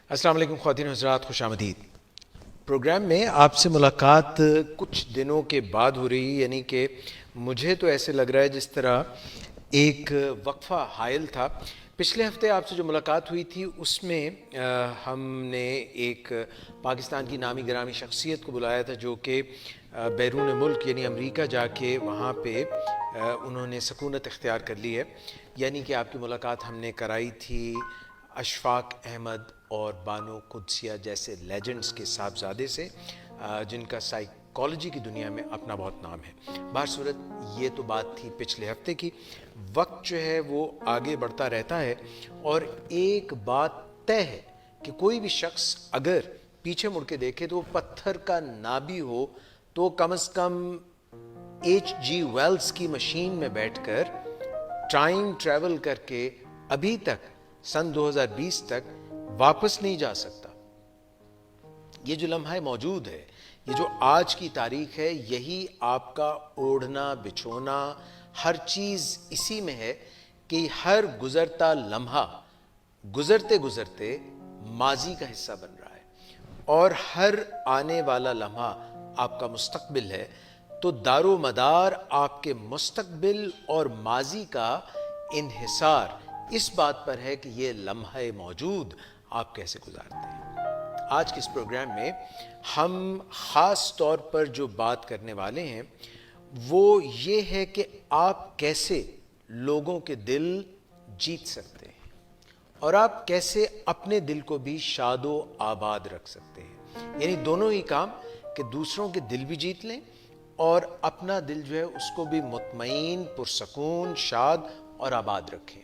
السلام علیکم خواتین و حضرات، خوش آمدید۔ پروگرام میں آپ سے ملاقات کچھ دنوں کے بعد ہو رہی ہے، یعنی کہ مجھے تو ایسے لگ رہا ہے جس طرح ایک وقفہ حائل تھا۔ پچھلے ہفتے آپ سے جو ملاقات ہوئی تھی اس میں ہم نے ایک پاکستان کی نامی گرامی شخصیت کو بلایا تھا جو کہ بیرون ملک یعنی امریکہ جا کے وہاں پہ انہوں نے سکونت اختیار کر لی ہے۔ یعنی کہ آپ کی ملاقات ہم نے کرائی تھی اشفاق احمد اور بانو قدسیہ جیسے لیجنڈز کے صاحبزادے سے، جن کا سائیکالوجی کی دنیا میں اپنا بہت نام ہے۔ بہرصورت یہ تو بات تھی پچھلے ہفتے کی۔ وقت جو ہے وہ آگے بڑھتا رہتا ہے اور ایک بات طے ہے کہ کوئی بھی شخص اگر پیچھے مڑ کے دیکھے تو وہ پتھر کا نہ بھی ہو تو کم از کم H.G. ویلز کی مشین میں بیٹھ کر ٹائم ٹریول کر کے ابھی تک سن 2020 تک واپس نہیں جا سکتا۔ یہ جو لمحہ موجود ہے، یہ جو آج کی تاریخ ہے، یہی آپ کا اوڑھنا بچھونا ہر چیز اسی میں ہے کہ ہر گزرتا لمحہ گزرتے گزرتے ماضی کا حصہ بن رہا ہے اور ہر آنے والا لمحہ آپ کا مستقبل ہے۔ تو دار و مدار آپ کے مستقبل اور ماضی کا انحصار اس بات پر ہے کہ یہ لمحہ موجود آپ کیسے گزارتے ہیں۔ آج کے اس پروگرام میں ہم خاص طور پر جو بات کرنے والے ہیں وہ یہ ہے کہ آپ کیسے لوگوں کے دل جیت سکتے ہیں اور آپ کیسے اپنے دل کو بھی شاد و آباد رکھ سکتے ہیں۔ یعنی دونوں ہی کام کہ دوسروں کے دل بھی جیت لیں اور اپنا دل جو ہے اس کو بھی مطمئن، پرسکون، شاد اور آباد رکھیں۔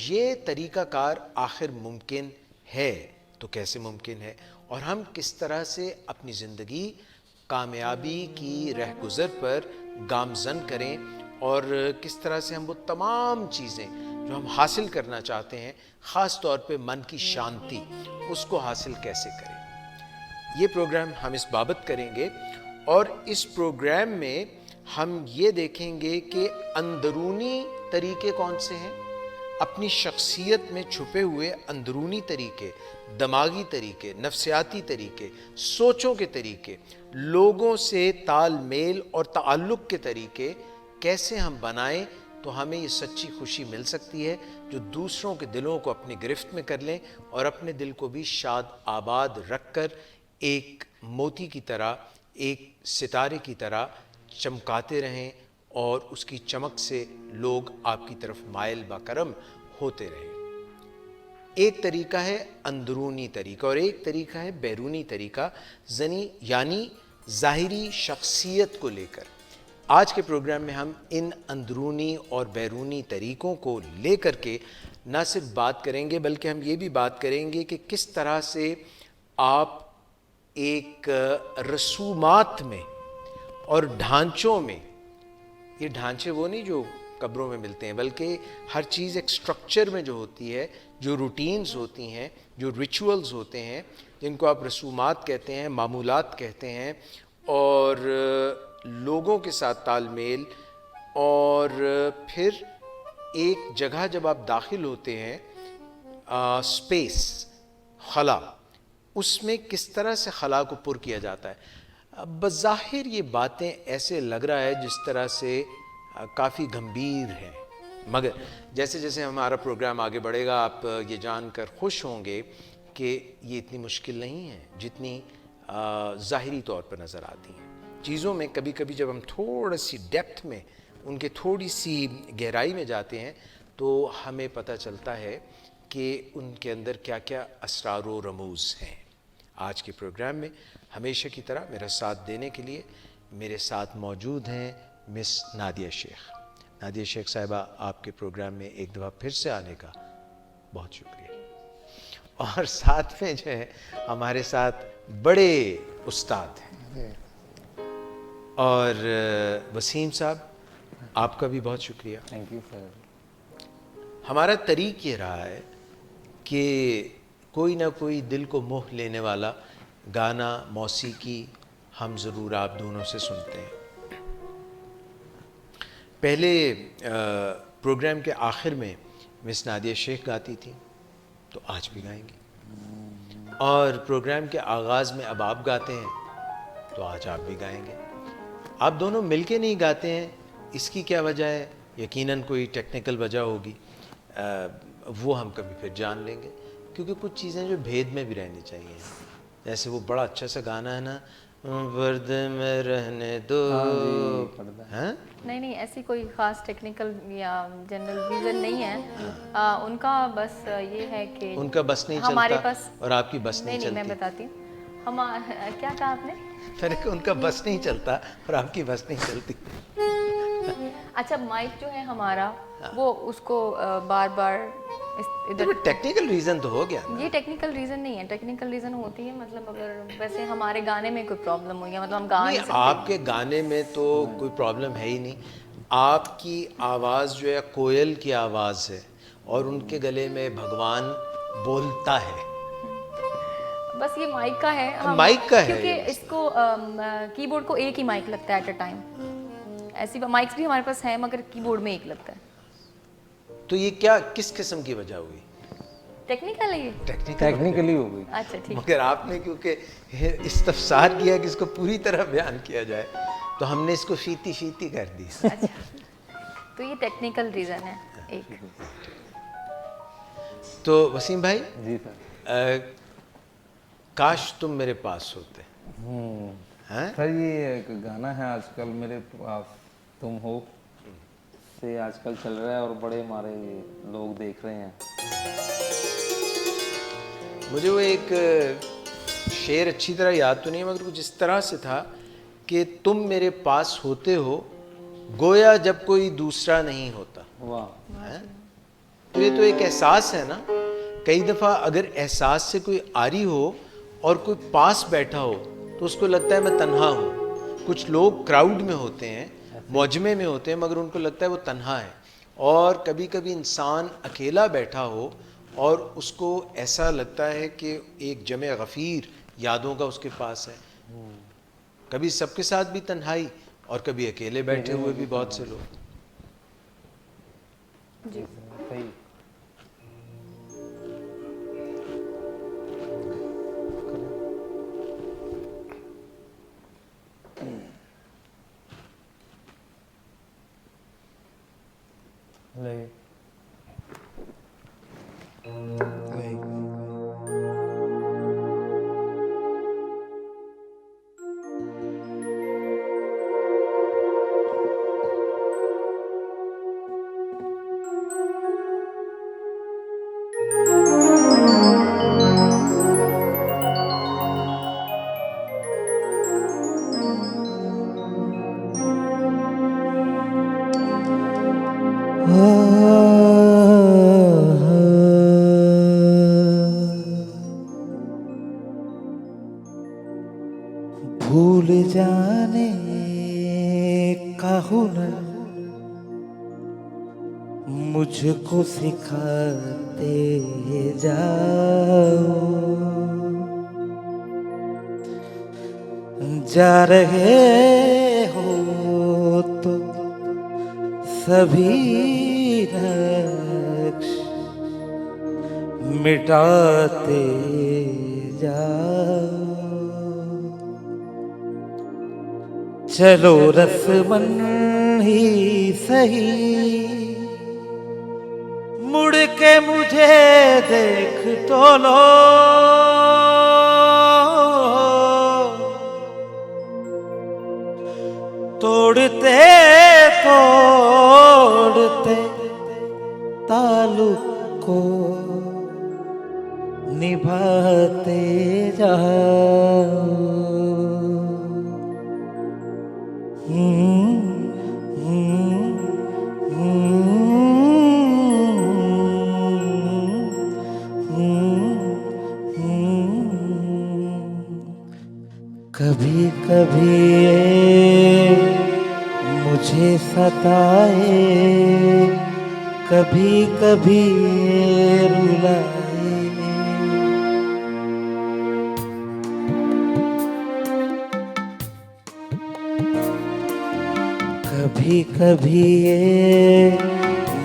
یہ طریقہ کار آخر ممکن ہے تو کیسے ممکن ہے، اور ہم کس طرح سے اپنی زندگی کامیابی کی رہگزر پر گامزن کریں اور کس طرح سے ہم وہ تمام چیزیں جو ہم حاصل کرنا چاہتے ہیں، خاص طور پہ من کی شانتی، اس کو حاصل کیسے کریں۔ یہ پروگرام ہم اس بابت کریں گے اور اس پروگرام میں ہم یہ دیکھیں گے کہ اندرونی طریقے کون سے ہیں، اپنی شخصیت میں چھپے ہوئے اندرونی طریقے، دماغی طریقے، نفسیاتی طریقے، سوچوں کے طریقے، لوگوں سے تال میل اور تعلق کے طریقے کیسے ہم بنائیں تو ہمیں یہ سچی خوشی مل سکتی ہے جو دوسروں کے دلوں کو اپنی گرفت میں کر لیں اور اپنے دل کو بھی شاد آباد رکھ کر ایک موتی کی طرح، ایک ستارے کی طرح چمکاتے رہیں اور اس کی چمک سے لوگ آپ کی طرف مائل بکرم ہوتے رہیں۔ ایک طریقہ ہے اندرونی طریقہ اور ایک طریقہ ہے بیرونی طریقہ، یعنی ظاہری شخصیت کو لے کر۔ آج کے پروگرام میں ہم ان اندرونی اور بیرونی طریقوں کو لے کر کے نہ صرف بات کریں گے بلکہ ہم یہ بھی بات کریں گے کہ کس طرح سے آپ ایک رسومات میں اور ڈھانچوں میں، یہ ڈھانچے وہ نہیں جو قبروں میں ملتے ہیں بلکہ ہر چیز ایک سٹرکچر میں جو ہوتی ہے، جو روٹینز ہوتی ہیں، جو ریچولز ہوتے ہیں، جن کو آپ رسومات کہتے ہیں، معمولات کہتے ہیں، اور لوگوں کے ساتھ تال میل، اور پھر ایک جگہ جب آپ داخل ہوتے ہیں، سپیس، خلا، اس میں کس طرح سے خلا کو پر کیا جاتا ہے۔ بظاہر یہ باتیں ایسے لگ رہا ہے جس طرح سے کافی گمبھیر ہیں، مگر جیسے جیسے ہمارا پروگرام آگے بڑھے گا آپ یہ جان کر خوش ہوں گے کہ یہ اتنی مشکل نہیں ہے جتنی ظاہری طور پر نظر آتی ہیں۔ چیزوں میں کبھی کبھی جب ہم تھوڑا سی ڈیپتھ میں، ان کے تھوڑی سی گہرائی میں جاتے ہیں تو ہمیں پتہ چلتا ہے کہ ان کے اندر کیا کیا اسرار و رموز ہیں۔ آج کے پروگرام میں ہمیشہ کی طرح میرا ساتھ دینے کے لیے میرے ساتھ موجود ہیں مس نادیہ شیخ۔ نادیہ شیخ صاحبہ، آپ کے پروگرام میں ایک دفعہ پھر سے آنے کا بہت شکریہ۔ اور ساتھ میں جو ہے ہمارے ساتھ بڑے استاد ہیں، اور وسیم صاحب آپ کا بھی بہت شکریہ۔ Thank you sir. ہمارا طریق یہ رہا ہے کہ کوئی نہ کوئی دل کو موہ لینے والا گانا، موسیقی ہم ضرور آپ دونوں سے سنتے ہیں۔ پہلے پروگرام کے آخر میں مس نادیہ شیخ گاتی تھیں تو آج بھی گائیں گی۔ اور پروگرام کے آغاز میں اب آپ گاتے ہیں تو آج آپ بھی گائیں گے. آپ دونوں مل کے نہیں گاتے ہیں, اس کی کیا وجہ ہے؟ یقیناً کوئی ٹیکنیکل وجہ ہوگی, وہ ہم کبھی پھر جان لیں گے, کیونکہ کچھ چیزیں جو بھید میں بھی رہنی چاہیے. جیسے وہ بڑا اچھا سا گانا ہے نا, پردے میں رہنے دو. نہیں ایسی کوئی خاص ٹیکنیکل یا جنرل ریزن نہیں ہے. ان کا بس یہ ہے کہ ان کا بس نہیں ہمارے چلتا پاس اور آپ کی بس نہیں چلتی. میں بتاتی ہوں. کیا کہا آپ نے؟ ان کا بس نہیں چلتا اور آپ کی بس نہیں چلتی. اچھا مائک جو ہے ہمارا وہ اس کو بار بار ٹیکنیکل ریزن تو ہو گیا. یہ ٹیکنیکل ریزن نہیں ہے. ٹیکنیکل ریزن ہوتی ہے مطلب اگر ویسے ہمارے گانے میں کوئی پرابلم ہو گیا, مطلب ہم گا نہیں سکتے. آپ کے گانے میں تو کوئی پرابلم ہے ہی نہیں. آپ کی آواز جو ہے کوئل کی آواز ہے اور ان کے گلے میں بھگوان بولتا ہے. بس یہ مائک کا ہے, مائک کا ہے, کیونکہ اس کو کی بورڈ کو ایک ہی مائک لگتا ہے ایٹ اے ٹائم. ایسی مائکس بھی ہمارے پاس ہیں مگر کی بورڈ میں ایک لگتا ہے. تو یہ کیا کس قسم کی وجہ ہوئی؟ ٹیکنیکلی ہو گئی. اچھا ٹھیک. مگر آپ نے کیونکہ استفسار کیا کہ اس کو پوری طرح بیان کیا جائے تو ہم نے اس کو فیتی کر دی. اچھا تو یہ ٹیکنیکل ریزن ہے ایک. تو وسیم بھائی, جی سر, کاش تم میرے پاس ہوتے. سر یہ ایک گانا ہے آج کل میرے پاس تم ہو سے آج کل چل رہا ہے اور بڑے ہمارے لوگ دیکھ رہے ہیں. مجھے وہ ایک شعر اچھی طرح یاد تو نہیں مگر کچھ اس طرح سے تھا کہ تم میرے پاس ہوتے ہو گویا جب کوئی دوسرا نہیں ہوتا. واہ. تو یہ تو ایک احساس ہے نا. کئی دفعہ اگر احساس سے کوئی عاری ہو اور کوئی پاس بیٹھا ہو تو اس کو لگتا ہے میں تنہا ہوں. کچھ لوگ کراؤڈ میں ہوتے ہیں, مجمع میں ہوتے ہیں, مگر ان کو لگتا ہے وہ تنہا ہے. اور کبھی کبھی انسان اکیلا بیٹھا ہو اور اس کو ایسا لگتا ہے کہ ایک جمع غفیر یادوں کا اس کے پاس ہے. کبھی سب کے ساتھ بھی تنہائی اور کبھی اکیلے بیٹھے ہوئے بھی بہت سے لوگ. جی صحیح. بھول جانے کا ہنر مجھ کو سکھاتے جاؤ. جا رہے ہو تو سبھی نقش مٹاتے جاؤ. چلو رسمن ہی سہی مڑ کے مجھے دیکھ تو لو. توڑتے توڑتے تعلق کو نبھاتے جاؤ. کبھی کبھی مجھے ستائے کبھی کبھی رلائے. کبھی کبھی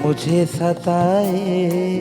مجھے ستائے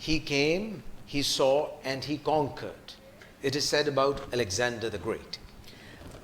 He came, he saw and he conquered. It is said about Alexander the Great.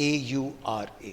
AURA,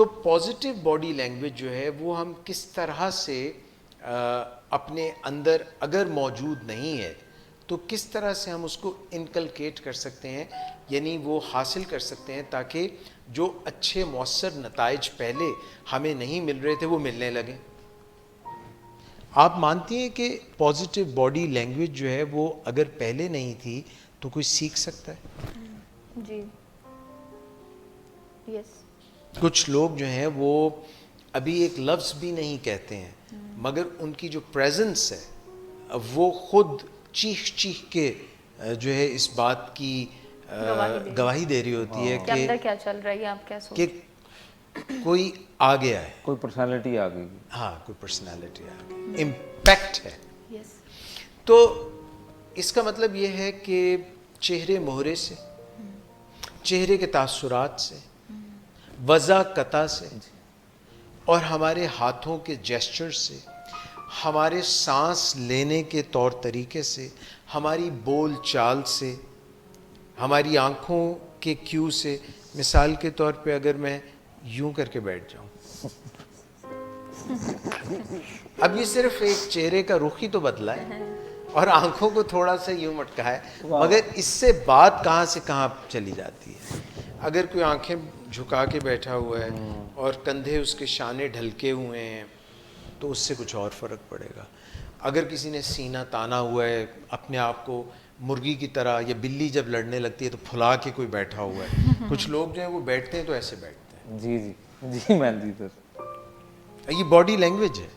تو پازیٹیو باڈی لینگویج جو ہے وہ ہم کس طرح سے اپنے اندر اگر موجود نہیں ہے تو کس طرح سے ہم اس کو انکلکیٹ کر سکتے ہیں، یعنی وہ حاصل کر سکتے ہیں تاکہ جو اچھے مؤثر نتائج پہلے ہمیں نہیں مل رہے تھے وہ ملنے لگیں. آپ مانتی ہیں کہ پازیٹیو باڈی لینگویج جو ہے وہ اگر پہلے نہیں تھی تو کوئی سیکھ سکتا ہے؟ جی یس. کچھ لوگ جو ہیں وہ ابھی ایک لفظ بھی نہیں کہتے ہیں مگر ان کی جو پریزنس ہے وہ خود چیخ چیخ کے جو ہے اس بات کی گواہی دے رہی ہوتی ہے کہ اندر کیا چل رہا ہے، آپ کیا سوچ کہ کوئی آ گیا ہے، کوئی پرسنالٹی آ گئی. ہاں کوئی پرسنالٹی آ گئی، امپیکٹ ہے. یس. تو اس کا مطلب یہ ہے کہ چہرے مہرے سے، چہرے کے تاثرات سے، وضاقتہ سے اور ہمارے ہاتھوں کے جیسچر سے، ہمارے سانس لینے کے طور طریقے سے، ہماری بول چال سے، ہماری آنکھوں کے کیو سے. مثال کے طور پہ اگر میں یوں کر کے بیٹھ جاؤں، اب یہ صرف ایک چہرے کا رخ ہی تو بدلا ہے اور آنکھوں کو تھوڑا سا یوں مٹکا ہے، مگر اس سے بات کہاں سے کہاں چلی جاتی ہے. اگر کوئی آنکھیں جھکا کے بیٹھا ہوا ہے اور کندھے اس کے شانے ڈھلکے ہوئے ہیں تو اس سے کچھ اور فرق پڑے گا. اگر کسی نے سینہ تانا ہوا ہے، اپنے آپ کو مرغی کی طرح، یا بلی جب لڑنے لگتی ہے تو پھلا کے کوئی بیٹھا ہوا ہے، کچھ لوگ جو ہیں وہ بیٹھتے ہیں تو ایسے بیٹھتے ہیں. جی جی جی مہندی سر، یہ باڈی لینگویج ہے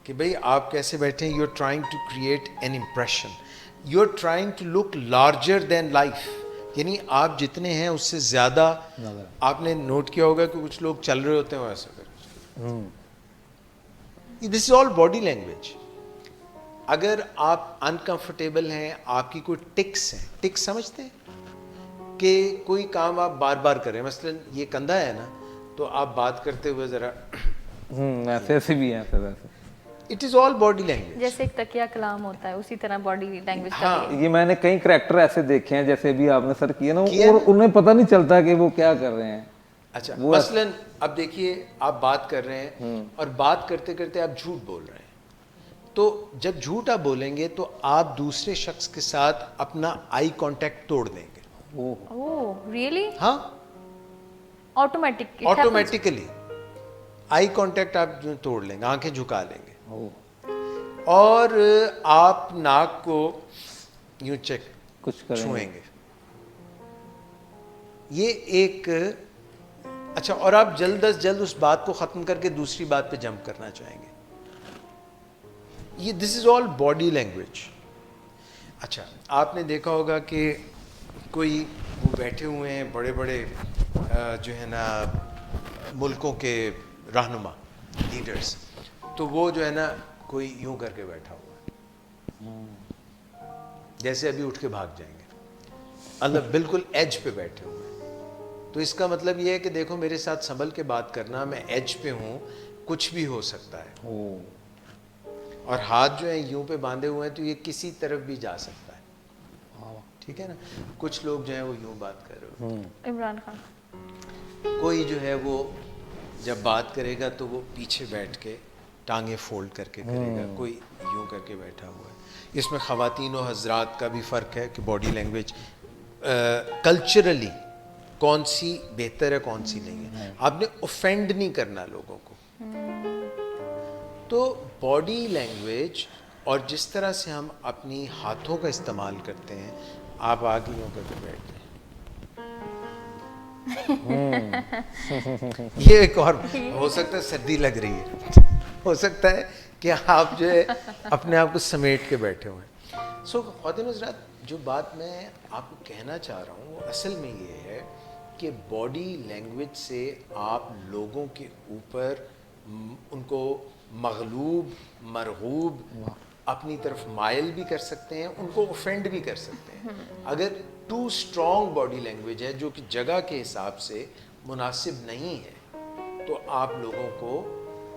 کہ بھئی آپ کیسے بیٹھے ہیں. You are trying to create an impression, you are trying to look larger than life, یعنی آپ جتنے ہیں اس سے زیادہ. آپ نے نوٹ کیا ہوگا کہ کچھ لوگ چل رہے ہوتے ہیں وہ ایسا کر. دس از آل باڈی لینگویج. اگر آپ انکمفرٹیبل ہیں، آپ کی کوئی ٹکس ہیں، ٹکس سمجھتے ہیں کہ کوئی کام آپ بار بار کریں، مثلا یہ کندھا ہے نا تو آپ بات کرتے ہوئے ذرا ایسے بھی ہیں سر. ایسے it is all body language. جیسے ایک تکیہ کلام ہوتا ہے اسی طرح باڈی لینگویج کا ہاں. بھی ہے. یہ میں نے کئی کریکٹر ایسے دیکھے ہیں جیسے بھی آپ نے سر کیا نا، اور انہیں پتہ نہیں چلتا کہ وہ کیا کر رہے ہیں. اچھا مثلا اب دیکھیے آپ بات کر رہے ہیں اور بات کرتے کرتے آپ جھوٹ بول رہے ہیں، تو جب جھوٹ آپ بولیں گے تو آپ دوسرے شخص کے ساتھ اپنا آئی کانٹیکٹ توڑ دیں گے. اوہ ریئلی؟ ہاں آٹومیٹک آٹومیٹیکلی آئی کانٹیکٹ آپ توڑ لیں گے، آنکھیں جھکا لیں گے اور آپ ناک کو یوں چیک کچھ چھوئیں گے. یہ ایک اچھا، اور آپ جلد از جلد اس بات کو ختم کر کے دوسری بات پہ جمپ کرنا چاہیں گے. یہ دس از آل باڈی لینگویج. اچھا آپ نے دیکھا ہوگا کہ کوئی وہ بیٹھے ہوئے ہیں بڑے بڑے جو ہے نا ملکوں کے رہنما لیڈرز، تو وہ جو ہے نا کوئی یوں کر کے بیٹھا ہوا ہے جیسے ابھی اٹھ کے بھاگ جائیں گے، اللہ بالکل ایج پہ بیٹھے ہوئے ہیں. تو اس کا مطلب یہ ہے کہ دیکھو میرے ساتھ سنبھل کے بات کرنا، میں ایج پہ ہوں، کچھ بھی ہو سکتا ہے. اور ہاتھ جو ہیں یوں پہ باندھے ہوئے ہیں تو یہ کسی طرف بھی جا سکتا ہے. ٹھیک ہے نا. کچھ لوگ جو ہیں وہ یوں بات کر رہے ہیں. عمران خان کوئی جو ہے وہ جب بات کرے گا تو وہ پیچھے بیٹھ کے ٹانگیں فولڈ کر کے کرے گا، کوئی یوں کر کے بیٹھا ہوا ہے. اس میں خواتین و حضرات کا بھی فرق ہے کہ باڈی لینگویج کلچرلی کون سی بہتر ہے کون سی نہیں ہے. آپ نے اوفینڈ نہیں کرنا لوگوں کو. تو باڈی لینگویج اور جس طرح سے ہم اپنی ہاتھوں کا استعمال کرتے ہیں، آپ آگے یوں کر کے بیٹھ جائیں. یہ ایک اور ہو سکتا ہے سردی لگ رہی ہے، ہو سکتا ہے کہ آپ جو ہے اپنے آپ کو سمیٹ کے بیٹھے ہوئے ہیں. سو خواتین حضرات، جو بات میں آپ کو کہنا چاہ رہا ہوں وہ اصل میں یہ ہے کہ باڈی لینگویج سے آپ لوگوں کے اوپر ان کو مغلوب، مرغوب، اپنی طرف مائل بھی کر سکتے ہیں، ان کو اوفینڈ بھی کر سکتے ہیں. اگر ٹو اسٹرانگ باڈی لینگویج ہے جو کہ جگہ کے حساب سے مناسب نہیں ہے تو آپ لوگوں کو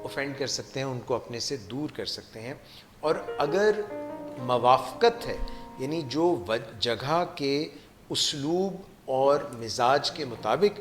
اوفینڈ کر سکتے ہیں، ان کو اپنے سے دور کر سکتے ہیں. اور اگر موافقت ہے، یعنی جو جگہ کے اسلوب اور مزاج کے مطابق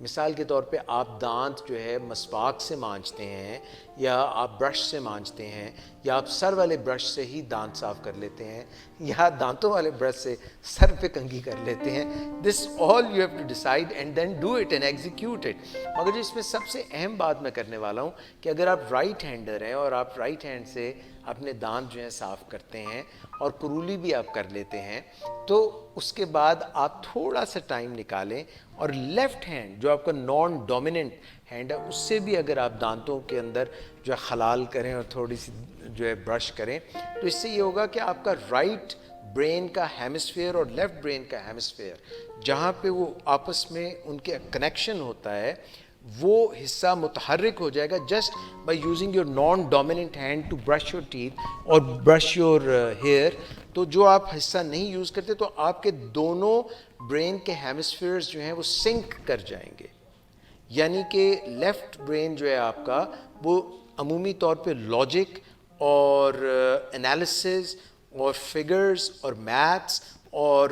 مثال کے طور پہ آپ دانت جو ہے مسواک سے مانجتے ہیں, یا آپ برش سے مانجتے ہیں, یا آپ سر والے برش سے ہی دانت صاف کر لیتے ہیں, یا دانتوں والے برش سے سر پہ کنگھی کر لیتے ہیں. This all you have to decide and then do it and execute it. مگر اس میں سب سے اہم بات میں کرنے والا ہوں کہ اگر آپ رائٹ ہینڈر ہیں اور آپ رائٹ ہینڈ سے اپنے دانت جو ہیں صاف کرتے ہیں اور کرولی بھی آپ کر لیتے ہیں, تو اس کے بعد آپ تھوڑا سا ٹائم نکالیں اور لیفٹ ہینڈ جو آپ کا نان ڈومیننٹ ہینڈ ہے اس سے بھی اگر آپ دانتوں کے اندر جو ہے خلال کریں اور تھوڑی سی جو ہے برش کریں, تو اس سے یہ ہوگا کہ آپ کا رائٹ برین کا ہیمسفیئر اور لیفٹ برین کا ہیمسفیئر جہاں پہ وہ آپس میں ان کے کنیکشن ہوتا ہے وہ حصہ متحرک ہو جائے گا just by using your non dominant hand to brush your teeth اور برش یور ہیئر. تو جو آپ حصہ نہیں یوز کرتے تو آپ کے دونوں برین کے ہیمسفیئرز جو ہیں وہ سنک کر جائیں گے, یعنی کہ لیفٹ برین جو ہے آپ کا وہ عمومی طور پہ لاجک اور انالیسز اور فگرز اور میتھس اور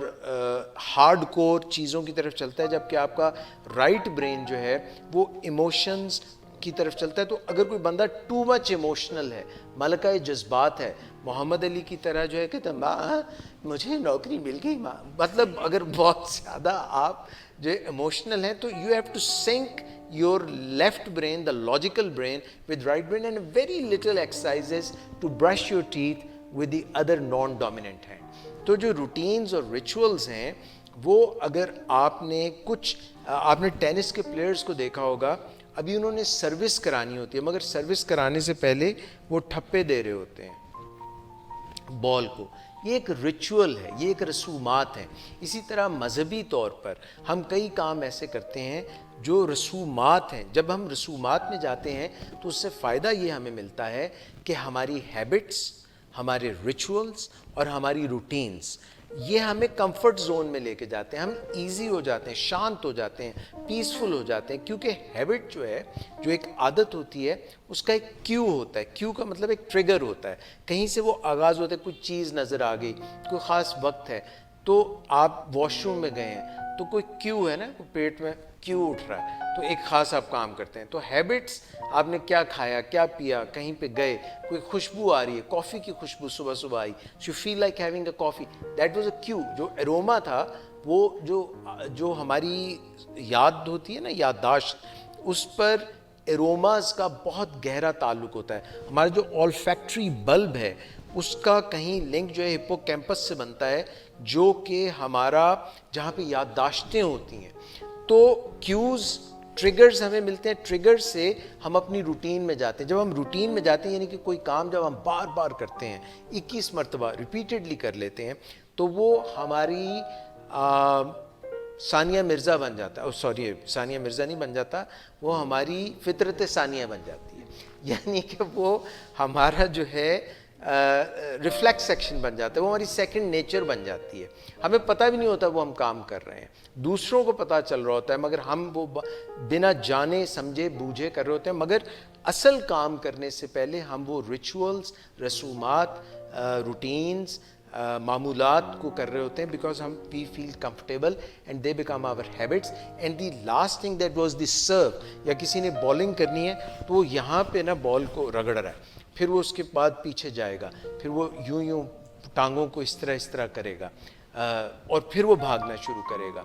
ہارڈ کور چیزوں کی طرف چلتا ہے, جبکہ آپ کا رائٹ برین جو ہے وہ ایموشنز کی طرف چلتا ہے. تو اگر کوئی بندہ ٹو مچ ایموشنل ہے, ملکہ جذبات ہے, محمد علی کی طرح جو ہے کہ ماں مجھے نوکری مل گئی ماں, مطلب اگر بہت زیادہ آپ جو ایموشنل ہیں تو you have to sync your left brain, the logical brain with right brain, and very little exercises to brush your teeth with the other non-dominant hand. تو جو روٹینز اور ریچولز ہیں وہ اگر آپ نے ٹینس کے پلیئرز کو دیکھا ہوگا, ابھی انہوں نے سروس کرانی ہوتی ہے مگر سروس کرانے سے پہلے وہ ٹھپے دے رہے ہوتے ہیں بال کو. یہ ایک ریچول ہے, یہ ایک رسومات ہیں. اسی طرح مذہبی طور پر ہم کئی کام ایسے کرتے ہیں جو رسومات ہیں. جب ہم رسومات میں جاتے ہیں تو اس سے فائدہ یہ ہمیں ملتا ہے کہ ہماری ہیبٹس, ہمارے ریچولز اور ہماری روٹینز یہ ہمیں کمفرٹ زون میں لے کے جاتے ہیں. ہم ایزی ہو جاتے ہیں, شانت ہو جاتے ہیں, پیسفل ہو جاتے ہیں, کیونکہ ہیبٹ جو ہے, جو ایک عادت ہوتی ہے, اس کا ایک کیو ہوتا ہے. کیو کا مطلب ایک ٹریگر ہوتا ہے, کہیں سے وہ آغاز ہوتا ہے, کوئی چیز نظر آ گئی, کوئی خاص وقت ہے, تو آپ واش روم میں گئے ہیں تو کوئی کیو ہے نا, پیٹ میں کیو اٹھ رہا ہے, تو ایک خاص آپ کام کرتے ہیں. تو ہیبٹس, آپ نے کیا کھایا, کیا پیا, کہیں پہ گئے, کوئی خوشبو آ رہی ہے, کافی کی خوشبو صبح صبح آئی, you feel like having a coffee, that was a cue. جو اروما تھا وہ جو ہماری یاد ہوتی ہے نا, یادداشت, اس پر اروماز کا بہت گہرا تعلق ہوتا ہے. ہمارا جو olfactory بلب ہے اس کا کہیں لنک جو ہے ہپو کیمپس سے بنتا ہے, جو کہ ہمارا جہاں پہ یادداشتیں ہوتی ہیں. تو کیوز, ٹریگرز ہمیں ملتے ہیں, ٹریگر سے ہم اپنی روٹین میں جاتے ہیں. جب ہم روٹین میں جاتے ہیں یعنی کہ کوئی کام جب ہم بار بار کرتے ہیں, 21 مرتبہ ریپیٹڈلی کر لیتے ہیں, تو وہ ہماری ثانیہ مرزا بن جاتا ہے. سوری, ثانیہ مرزا نہیں بن جاتا, وہ ہماری فطرت ثانیہ بن جاتی ہے. یعنی کہ وہ ہمارا جو ہے ریفلیکس سیکشن بن جاتا ہے, وہ ہماری سیکنڈ نیچر بن جاتی ہے. ہمیں پتہ بھی نہیں ہوتا وہ ہم کام کر رہے ہیں, دوسروں کو پتہ چل رہا ہوتا ہے, مگر ہم وہ بنا جانے سمجھے بوجھے کر رہے ہوتے ہیں. مگر اصل کام کرنے سے پہلے ہم وہ ریچولز, رسومات, روٹینز, معمولات کو کر رہے ہوتے ہیں, بیکاز ہم we feel comfortable and they become our habits. And the last thing that was the serve, یا کسی نے بالنگ کرنی ہے تو وہ یہاں پہ نا بال کو رگڑ رہا ہے, پھر وہ اس کے بعد پیچھے جائے گا, پھر وہ یوں ٹانگوں کو اس طرح کرے گا, اور پھر وہ بھاگنا شروع کرے گا.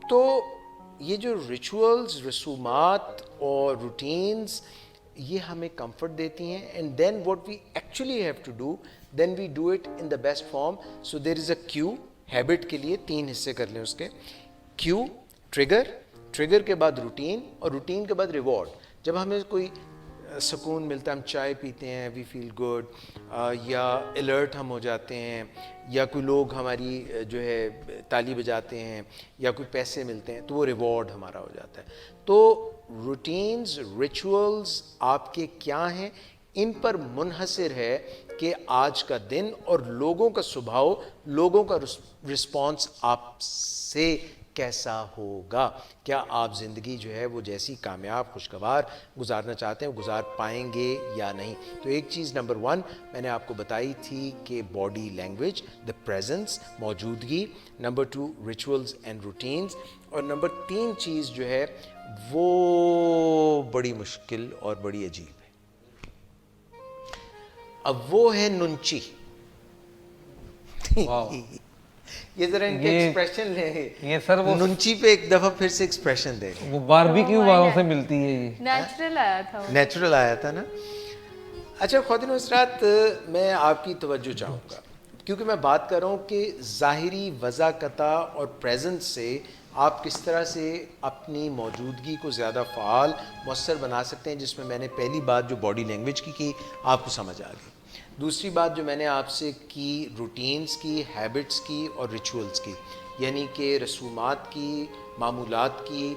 تو یہ جو ریچولز, رسومات اور روٹینز یہ ہمیں کمفرٹ دیتی ہیں. And then what we actually have to do, then we do it in the best form. So there is a cue. Habit کے لیے 3 حصے کر لیں اس کے, کیو, ٹریگر کے بعد روٹین, اور روٹین کے بعد ریوارڈ. جب ہمیں کوئی سکون ملتا ہے, ہم چائے پیتے ہیں, وی فیل گڈ, یا الرٹ ہم ہو جاتے ہیں, یا کوئی لوگ ہماری جو ہے تالی بجاتے ہیں, یا کوئی پیسے ملتے ہیں, تو وہ ریوارڈ ہمارا ہو جاتا ہے. تو روٹینز, ریچولز آپ کے کیا ہیں, ان پر منحصر ہے کہ آج کا دن اور لوگوں کا سبھاؤ, لوگوں کا رسپانس آپ سے کیسا ہوگا, کیا آپ زندگی جو ہے وہ جیسی کامیاب خوشگوار گزارنا چاہتے ہیں وہ گزار پائیں گے یا نہیں. تو ایک چیز نمبر 1 میں نے آپ کو بتائی تھی کہ باڈی لینگویج, دا پریزنس, موجودگی. Number 2 rituals and routines. اور نمبر 3 چیز جو ہے وہ بڑی مشکل اور بڑی عجیب ہے. اب وہ ہے ننچی. یہ ذرا ان کے ایکسپریشن لیں, یہ سر وہ ننچی پہ ایک دفعہ پھر سے ایکسپریشن دیں. وہ باربیکیو والوں سے ملتی ہے, یہ نیچرل آیا تھا وہ. نیچرل آیا تھا نا. اچھا خواتین و حضرات, میں آپ کی توجہ چاہوں گا کیونکہ میں بات کر رہا ہوں کہ ظاہری وضاحت اور پریزنس سے آپ کس طرح سے اپنی موجودگی کو زیادہ فعال مؤثر بنا سکتے ہیں, جس میں میں نے پہلی بات جو باڈی لینگویج کی آپ کو سمجھ آ گئی. دوسری بات جو میں نے آپ سے کی روٹینز کی, ہیبٹس کی اور ریچولز کی, یعنی کہ رسومات کی, معمولات کی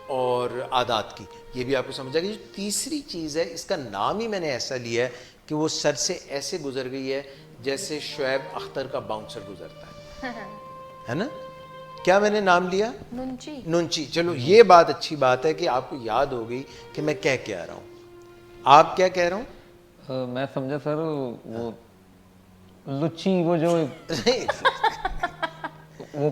اور عادات کی, یہ بھی آپ کو سمجھ آ گئی. جو تیسری چیز ہے اس کا نام ہی میں نے ایسا لیا ہے کہ وہ سر سے ایسے گزر گئی ہے جیسے شعیب اختر کا باؤنسر گزرتا ہے نا. کیا میں نے نام لیا؟ ننچی. ننچی. چلو یہ بات اچھی بات ہے کہ آپ کو یاد ہو گئی کہ میں کہہ رہا ہوں. آپ کیا کہہ رہا ہوں؟ میں سمجھا سر وہ لچی, وہ جو وہ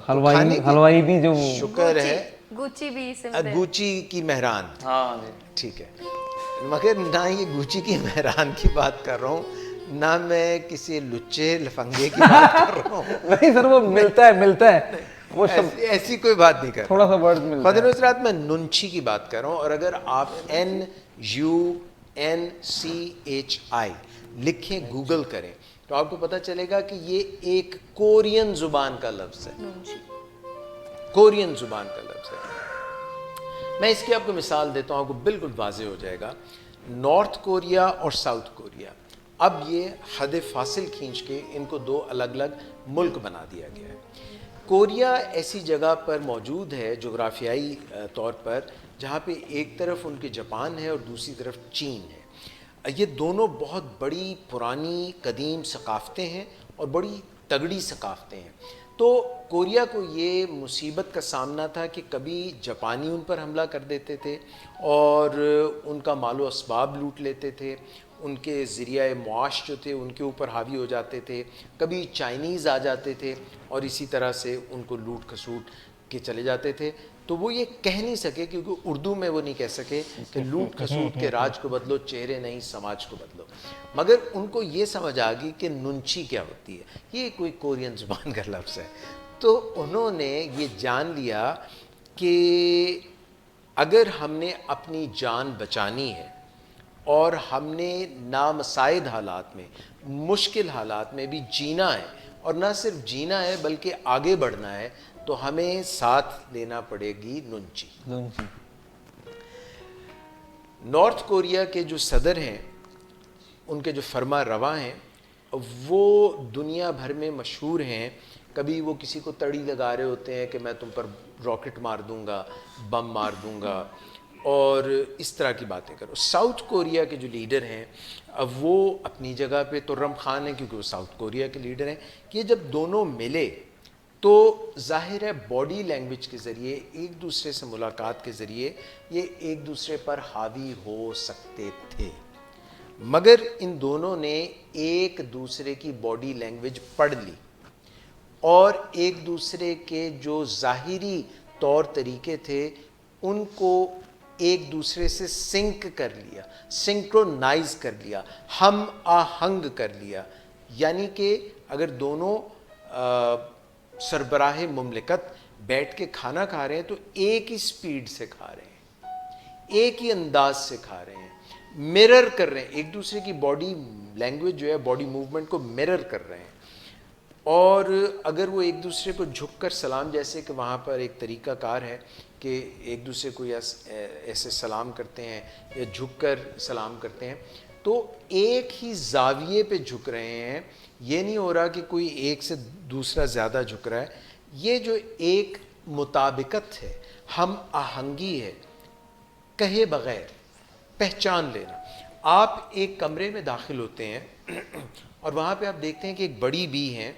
حلوائی بھی جو, شکر ہے, گوچی بھی گوچی کی مہران. ہاں ٹھیک ہے, مگر نہ یہ گوچی کی مہران کی بات کر رہا ہوں, نہ میں کسی لچے لفنگے کی بات کر رہا ہوں. نہیں سر, وہ ملتا ہے وہ ایسی کوئی بات نہیں کر رہا. تھوڑا سا ورڈ ملتا ہے. خاتون حضرات, میں ننچی کی بات کر رہا ہوں, اور اگر آپ NUNCHI لکھیں, گوگل کریں, تو آپ کو پتہ چلے گا کہ یہ ایک کورین زبان کا لفظ ہے. کورین زبان کا لفظ ہے. میں اس کی آپ کو مثال دیتا ہوں, آپ کو بالکل واضح ہو جائے گا. نارتھ کوریا اور ساؤتھ کوریا, اب یہ حد فاصل کھینچ کے ان کو 2 الگ الگ ملک بنا دیا گیا ہے. کوریا ایسی جگہ پر موجود ہے جغرافیائی طور پر جہاں پہ ایک طرف ان کے جاپان ہے اور دوسری طرف چین ہے. یہ دونوں بہت بڑی پرانی قدیم ثقافتیں ہیں اور بڑی تگڑی ثقافتیں ہیں. تو کوریا کو یہ مصیبت کا سامنا تھا کہ کبھی جاپانی ان پر حملہ کر دیتے تھے اور ان کا مال و اسباب لوٹ لیتے تھے, ان کے ذریعہ معاش جو تھے ان کے اوپر حاوی ہو جاتے تھے, کبھی چائنیز آ جاتے تھے اور اسی طرح سے ان کو لوٹ کھسوٹ کے چلے جاتے تھے. تو وہ یہ کہہ نہیں سکے, کیونکہ اردو میں وہ نہیں کہہ سکے کہ لوٹ کھسوٹ کے راج کو بدلو, چہرے نہیں سماج کو بدلو, مگر ان کو یہ سمجھ آ گئی کہ ننچی کیا ہوتی ہے, یہ کوئی کورین زبان کا لفظ ہے. تو انہوں نے یہ جان لیا کہ اگر ہم نے اپنی جان بچانی ہے اور ہم نے نامساعد حالات میں, مشکل حالات میں بھی جینا ہے, اور نہ صرف جینا ہے بلکہ آگے بڑھنا ہے, تو ہمیں ساتھ لینا پڑے گی ننچی. نارتھ کوریا کے جو صدر ہیں, ان کے جو فرما رواں ہیں, وہ دنیا بھر میں مشہور ہیں. کبھی وہ کسی کو تڑی لگا رہے ہوتے ہیں کہ میں تم پر راکٹ مار دوں گا, بم مار دوں گا, اور اس طرح کی باتیں کرو. ساؤتھ کوریا کے جو لیڈر ہیں, اب وہ اپنی جگہ پہ ترم خان ہیں کیونکہ وہ ساؤتھ کوریا کے لیڈر ہیں. یہ جب دونوں ملے تو ظاہر ہے باڈی لینگویج کے ذریعے, ایک دوسرے سے ملاقات کے ذریعے یہ ایک دوسرے پر حاوی ہو سکتے تھے, مگر ان دونوں نے ایک دوسرے کی باڈی لینگویج پڑھ لی اور ایک دوسرے کے جو ظاہری طور طریقے تھے ان کو ایک دوسرے سے سنک کر لیا, سنکرونائز کر لیا, ہم آہنگ کر لیا. یعنی کہ اگر دونوں سربراہ مملکت بیٹھ کے کھانا کھا رہے ہیں تو ایک ہی سپیڈ سے کھا رہے ہیں, ایک ہی انداز سے کھا رہے ہیں, مرر کر رہے ہیں, ایک دوسرے کی باڈی لینگویج جو ہے, باڈی موومنٹ کو مرر کر رہے ہیں. اور اگر وہ ایک دوسرے کو جھک کر سلام, جیسے کہ وہاں پر ایک طریقہ کار ہے کہ ایک دوسرے کو ایسے سلام کرتے ہیں یا جھک کر سلام کرتے ہیں, تو ایک ہی زاویے پہ جھک رہے ہیں. یہ نہیں ہو رہا کہ کوئی ایک سے دوسرا زیادہ جھک رہا ہے. یہ جو ایک مطابقت ہے, ہم آہنگی ہے, کہے بغیر پہچان لینا. آپ ایک کمرے میں داخل ہوتے ہیں اور وہاں پہ آپ دیکھتے ہیں کہ ایک بڑی بی ہیں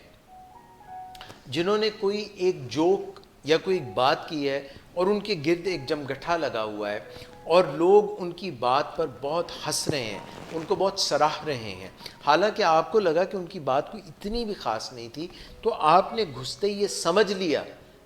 جنہوں نے کوئی ایک جوک یا کوئی ایک بات کی ہے اور ان کے گرد ایک جمگٹھا لگا ہوا ہے اور لوگ ان کی بات پر بہت ہنس رہے ہیں, ان کو بہت سراہ رہے ہیں, حالانکہ آپ کو لگا کہ ان کی بات کوئی اتنی بھی خاص نہیں تھی, تو آپ نے گھستے ہی یہ سمجھ لیا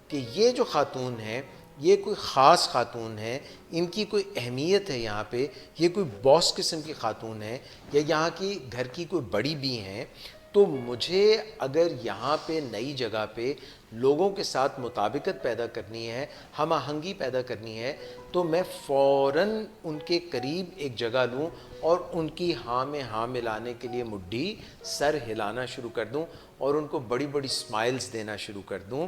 کہ یہ جو خاتون ہے یہ کوئی خاص خاتون ہے, ان کی کوئی اہمیت ہے یہاں پہ, یہ کوئی باس قسم کی خاتون ہے یا یہاں کی گھر کی کوئی بڑی بھی ہیں. تو مجھے اگر یہاں پہ نئی جگہ پہ لوگوں کے ساتھ مطابقت پیدا کرنی ہے, ہم آہنگی پیدا کرنی ہے, تو میں فوراً ان کے قریب ایک جگہ لوں اور ان کی ہاں میں ہاں ملانے کے لیے مڈھی سر ہلانا شروع کر دوں اور ان کو بڑی بڑی سمائلز دینا شروع کر دوں.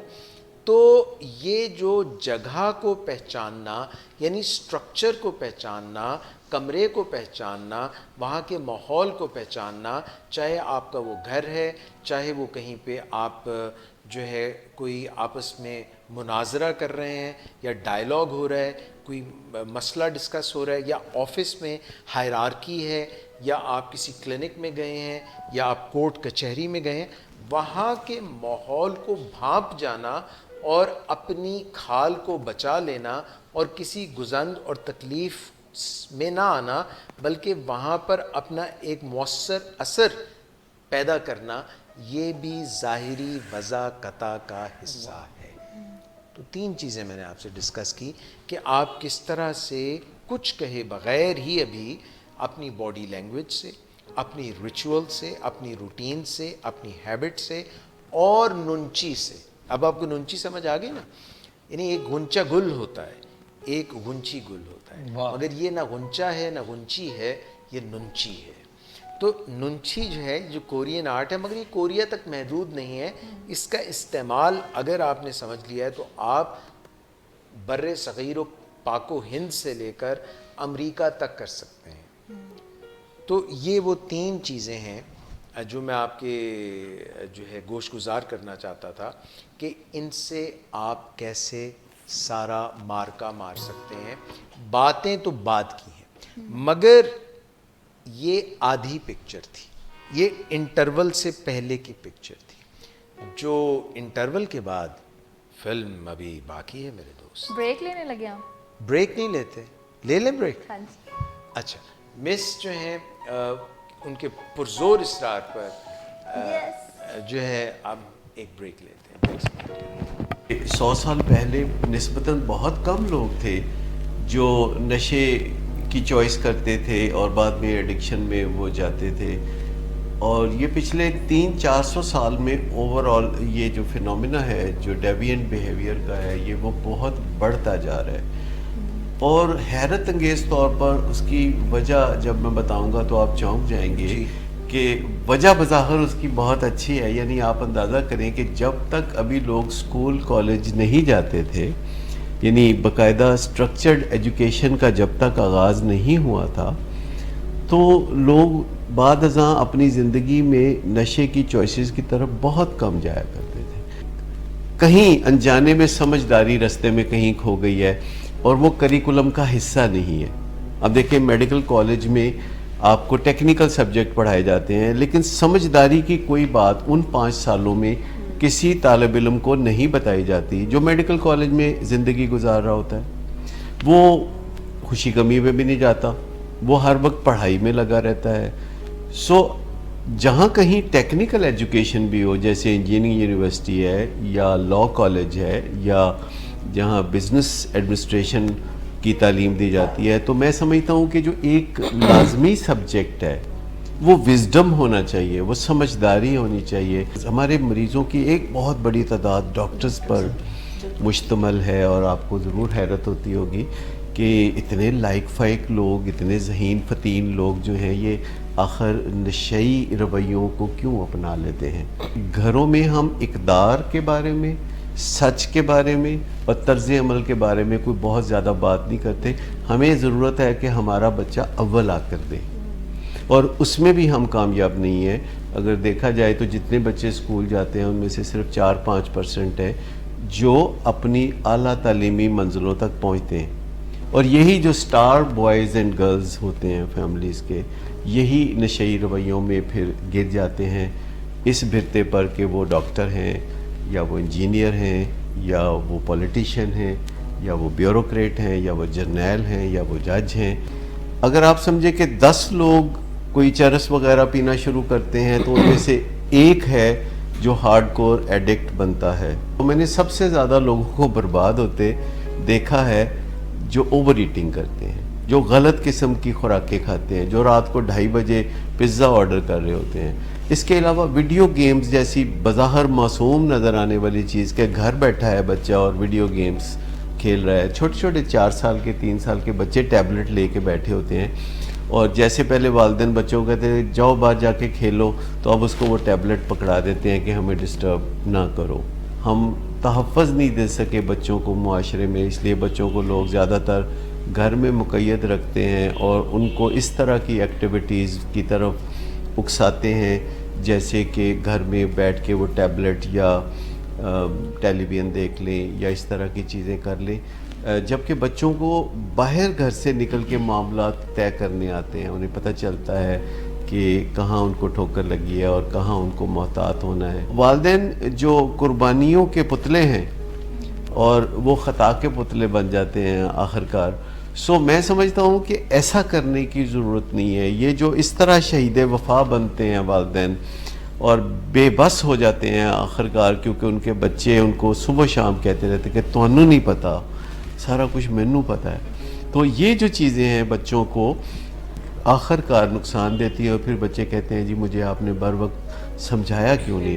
تو یہ جو جگہ کو پہچاننا, یعنی سٹرکچر کو پہچاننا, کمرے کو پہچاننا, وہاں کے ماحول کو پہچاننا, چاہے آپ کا وہ گھر ہے, چاہے وہ کہیں پہ آپ جو ہے کوئی آپس میں مناظرہ کر رہے ہیں یا ڈائلاگ ہو رہا ہے, کوئی مسئلہ ڈسکس ہو رہا ہے, یا آفس میں ہائرارکی ہے, یا آپ کسی کلینک میں گئے ہیں, یا آپ کورٹ کچہری میں گئے ہیں, وہاں کے ماحول کو بھانپ جانا اور اپنی کھال کو بچا لینا اور کسی گزند اور تکلیف میں نہ آنا, بلکہ وہاں پر اپنا ایک مؤثر اثر پیدا کرنا, یہ بھی ظاہری وضاقتہ کا حصہ ہے. تو 3 چیزیں میں نے آپ سے ڈسکس کی کہ آپ کس طرح سے کچھ کہے بغیر ہی ابھی اپنی باڈی لینگویج سے, اپنی ریچول سے, اپنی روٹین سے, اپنی ہیبٹ سے اور ننچی سے. اب آپ کو ننچی سمجھ آ گئی نا, یعنی ایک غنچہ گل ہوتا ہے, ایک غنچی گل ہوتا ہے, مگر یہ نہ غنچہ ہے نہ غنچی ہے, یہ ننچی ہے. تو ننچی جو ہے جو کورین آرٹ ہے, مگر یہ کوریا تک محدود نہیں ہے, اس کا استعمال اگر آپ نے سمجھ لیا ہے تو آپ بر صغیر و پاک و ہند سے لے کر امریکہ تک کر سکتے ہیں. تو یہ وہ 3 چیزیں ہیں جو میں آپ کے جو ہے گوش گزار کرنا چاہتا تھا کہ ان سے آپ کیسے سارا مارکا مار سکتے ہیں. باتیں تو بعد کی ہیں, مگر یہ آدھی پکچر تھی, یہ انٹرول سے پہلے کی پکچر تھی. جو انٹرول کے بعد فلم ابھی باقی ہے میرے دوست. بریک لینے لگے آپ؟ بریک نہیں لیتے, لے لیں بریک. ہاں جی. اچھا, مس جو ہیں ان کے پرزور اصرار پر جو ہے اب ایک بریک لیتے ہیں. 100 سال پہلے نسبتاً بہت کم لوگ تھے جو نشے کی چوائس کرتے تھے اور بعد میں ایڈکشن میں وہ جاتے تھے, اور یہ پچھلے 300-400 سال میں اوور آل یہ جو فینومینا ہے جو ڈیوینٹ بیہیویئر کا ہے یہ وہ بہت بڑھتا جا رہا ہے. اور حیرت انگیز طور پر اس کی وجہ جب میں بتاؤں گا تو آپ چونک جائیں گے کہ وجہ بظاہر اس کی بہت اچھی ہے. یعنی آپ اندازہ کریں کہ جب تک ابھی لوگ سکول کالج نہیں جاتے تھے, یعنی باقاعدہ سٹرکچرڈ ایجوکیشن کا جب تک آغاز نہیں ہوا تھا, تو لوگ بعد ازاں اپنی زندگی میں نشے کی چوائسز کی طرف بہت کم جایا کرتے تھے. کہیں انجانے میں سمجھداری رستے میں کہیں کھو گئی ہے اور وہ کریکولم کا حصہ نہیں ہے. اب دیکھیں میڈیکل کالج میں آپ کو ٹیکنیکل سبجیکٹ پڑھائے جاتے ہیں, لیکن سمجھداری کی کوئی بات ان 5 سالوں میں کسی طالب علم کو نہیں بتائی جاتی جو میڈیکل کالج میں زندگی گزار رہا ہوتا ہے. وہ خوشی غمی میں بھی نہیں جاتا, وہ ہر وقت پڑھائی میں لگا رہتا ہے. سو جہاں کہیں ٹیکنیکل ایجوکیشن بھی ہو, جیسے انجینئرنگ یونیورسٹی ہے یا لاء کالج ہے یا جہاں بزنس ایڈمنسٹریشن کی تعلیم دی جاتی ہے, تو میں سمجھتا ہوں کہ جو ایک لازمی سبجیکٹ ہے وہ وزڈم ہونا چاہیے, وہ سمجھداری ہونی چاہیے. ہمارے مریضوں کی ایک بہت بڑی تعداد ڈاکٹرز پر مشتمل ہے, اور آپ کو ضرور حیرت ہوتی ہوگی کہ اتنے لائق فائق لوگ, اتنے ذہین فتین لوگ جو ہیں یہ آخر نشئی رویوں کو کیوں اپنا لیتے ہیں. گھروں میں ہم اقدار کے بارے میں, سچ کے بارے میں اور طرز عمل کے بارے میں کوئی بہت زیادہ بات نہیں کرتے. ہمیں ضرورت ہے کہ ہمارا بچہ اول آ کر دے, اور اس میں بھی ہم کامیاب نہیں ہیں. اگر دیکھا جائے تو جتنے بچے اسکول جاتے ہیں ان میں سے صرف 4-5% ہیں جو اپنی اعلیٰ تعلیمی منزلوں تک پہنچتے ہیں, اور یہی جو سٹار بوائز اینڈ گرلز ہوتے ہیں فیملیز کے, یہی نشئی رویوں میں پھر گر جاتے ہیں اس بھرتے پر کہ وہ ڈاکٹر ہیں یا وہ انجینئر ہیں یا وہ پولیٹیشین ہیں یا وہ بیوروکریٹ ہیں یا وہ جرنیل ہیں یا وہ جج ہیں. اگر آپ سمجھیں کہ 10 لوگ کوئی چرس وغیرہ پینا شروع کرتے ہیں تو ان میں سے ایک ہے جو ہارڈ کور ایڈکٹ بنتا ہے. تو میں نے سب سے زیادہ لوگوں کو برباد ہوتے دیکھا ہے جو اوور ایٹنگ کرتے ہیں, جو غلط قسم کی خوراکیں کھاتے ہیں, جو رات کو 2:30 بجے پیزا آرڈر کر رہے ہوتے ہیں. اس کے علاوہ ویڈیو گیمز جیسی بظاہر معصوم نظر آنے والی چیز کہ گھر بیٹھا ہے بچہ اور ویڈیو گیمز کھیل رہا ہے. چھوٹے چھوٹے 4 سال کے 3 سال کے بچے ٹیبلٹ لے کے بیٹھے ہوتے ہیں, اور جیسے پہلے والدین بچوں کو کہتے ہیں جاؤ باہر جا کے کھیلو, تو اب اس کو وہ ٹیبلٹ پکڑا دیتے ہیں کہ ہمیں ڈسٹرب نہ کرو. ہم تحفظ نہیں دے سکے بچوں کو معاشرے میں, اس لیے بچوں کو لوگ زیادہ تر گھر میں مقید رکھتے ہیں اور ان کو اس طرح کی ایکٹیویٹیز کی طرف اکساتے ہیں جیسے کہ گھر میں بیٹھ کے وہ ٹیبلٹ یا ٹیلی ویژن دیکھ لیں یا اس طرح کی چیزیں کر لیں, جبکہ بچوں کو باہر گھر سے نکل کے معاملات طے کرنے آتے ہیں. انہیں پتہ چلتا ہے کہ کہاں ان کو ٹھوکر لگی ہے اور کہاں ان کو محتاط ہونا ہے. والدین جو قربانیوں کے پتلے ہیں اور وہ خطا کے پتلے بن جاتے ہیں آخرکار. میں سمجھتا ہوں کہ ایسا کرنے کی ضرورت نہیں ہے. یہ جو اس طرح شہید وفا بنتے ہیں والدین اور بے بس ہو جاتے ہیں آخرکار, کیونکہ ان کے بچے ان کو صبح شام کہتے رہتے کہ تانوں نہیں پتہ, سارا کچھ مینوں پتہ ہے. تو یہ جو چیزیں ہیں بچوں کو آخر کار نقصان دیتی ہے, اور پھر بچے کہتے ہیں جی مجھے آپ نے بر وقت سمجھایا کیوں نہیں.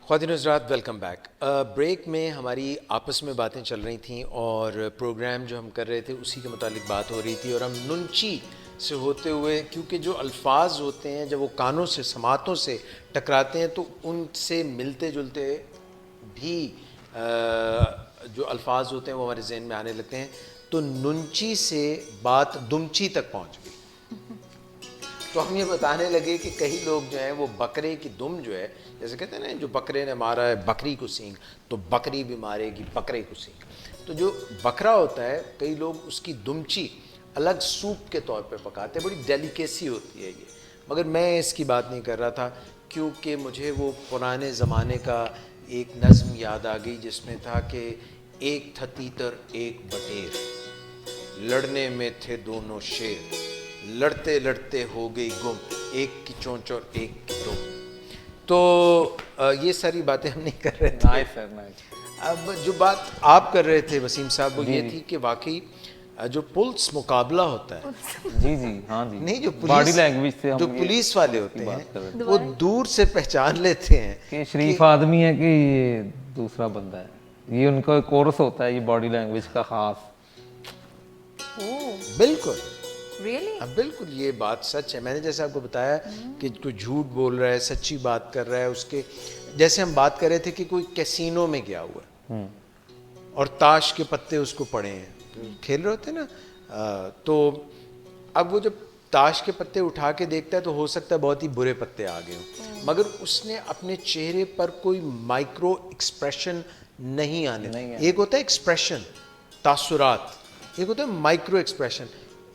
خواتین حضرات ویلکم بیک. بریک میں ہماری آپس میں باتیں چل رہی تھیں اور پروگرام جو ہم کر رہے تھے اسی کے متعلق بات ہو رہی تھی, اور ہم ننچی سے ہوتے ہوئے, کیونکہ جو الفاظ ہوتے ہیں جب وہ کانوں سے سماعتوں سے ٹکراتے ہیں تو ان سے ملتے جلتے بھی جو الفاظ ہوتے ہیں وہ ہمارے ذہن میں آنے لگتے ہیں. تو ننچی سے بات دمچی تک پہنچ گئی. تو ہم یہ بتانے لگے کہ کئی لوگ جو ہیں وہ بکرے کی دم جو ہے, جیسے کہتے ہیں نا جو بکرے نے مارا ہے بکری کو سینگ, تو بکری بھی مارے گی بکرے کو سینگ. تو جو بکرا ہوتا ہے کئی لوگ اس کی دمچی الگ سوپ کے طور پہ پکاتے ہیں, بڑی ڈیلیکیسی ہوتی ہے یہ. مگر میں اس کی بات نہیں کر رہا تھا, کیونکہ مجھے وہ پرانے زمانے کا ایک نظم یاد آ گئی جس میں تھا کہ ایک تھا تیتر ایک بٹیر, لڑنے میں تھے دونوں شیر, لڑتے لڑتے ہو گئی گم, ایک کی چونچ اور ایک کی دم. تو یہ ساری باتیں ہم نہیں کر رہے تھے. اب جو بات آپ کر رہے تھے وسیم صاحب وہ یہ تھی کہ واقعی جو پولیس مقابلہ ہوتا ہے, جی جی ہاں جی, نہیں جو باڈی لینگویج سے جو پولیس والے ہوتے ہیں وہ دور سے پہچان لیتے ہیں کہ شریف آدمی ہے کہ یہ دوسرا بندہ ہے. یہ ان کا کورس ہوتا ہے یہ باڈی لینگویج کا خاص. بالکل ریئلی بالکل یہ بات سچ ہے. میں نے جیسے آپ کو بتایا کہ کوئی جھوٹ بول رہا ہے سچی بات کر رہا ہے, اس کے جیسے ہم بات کر رہے تھے کہ کوئی کیسینو میں گیا ہوا ہے اور تاش کے پتے اس کو پڑے ہیں, کھیل رہے ہوتے نا, تو اب وہ جب تاش کے پتے اٹھا کے دیکھتا ہے تو ہو سکتا ہے بہت ہی برے پتے آ گئے ہوں, مگر اس نے اپنے چہرے پر کوئی مائکرو ایکسپریشن نہیں آنے. ایک ہوتا ہے ایکسپریشن تاثرات, ایک ہوتا ہے مائکرو ایکسپریشن.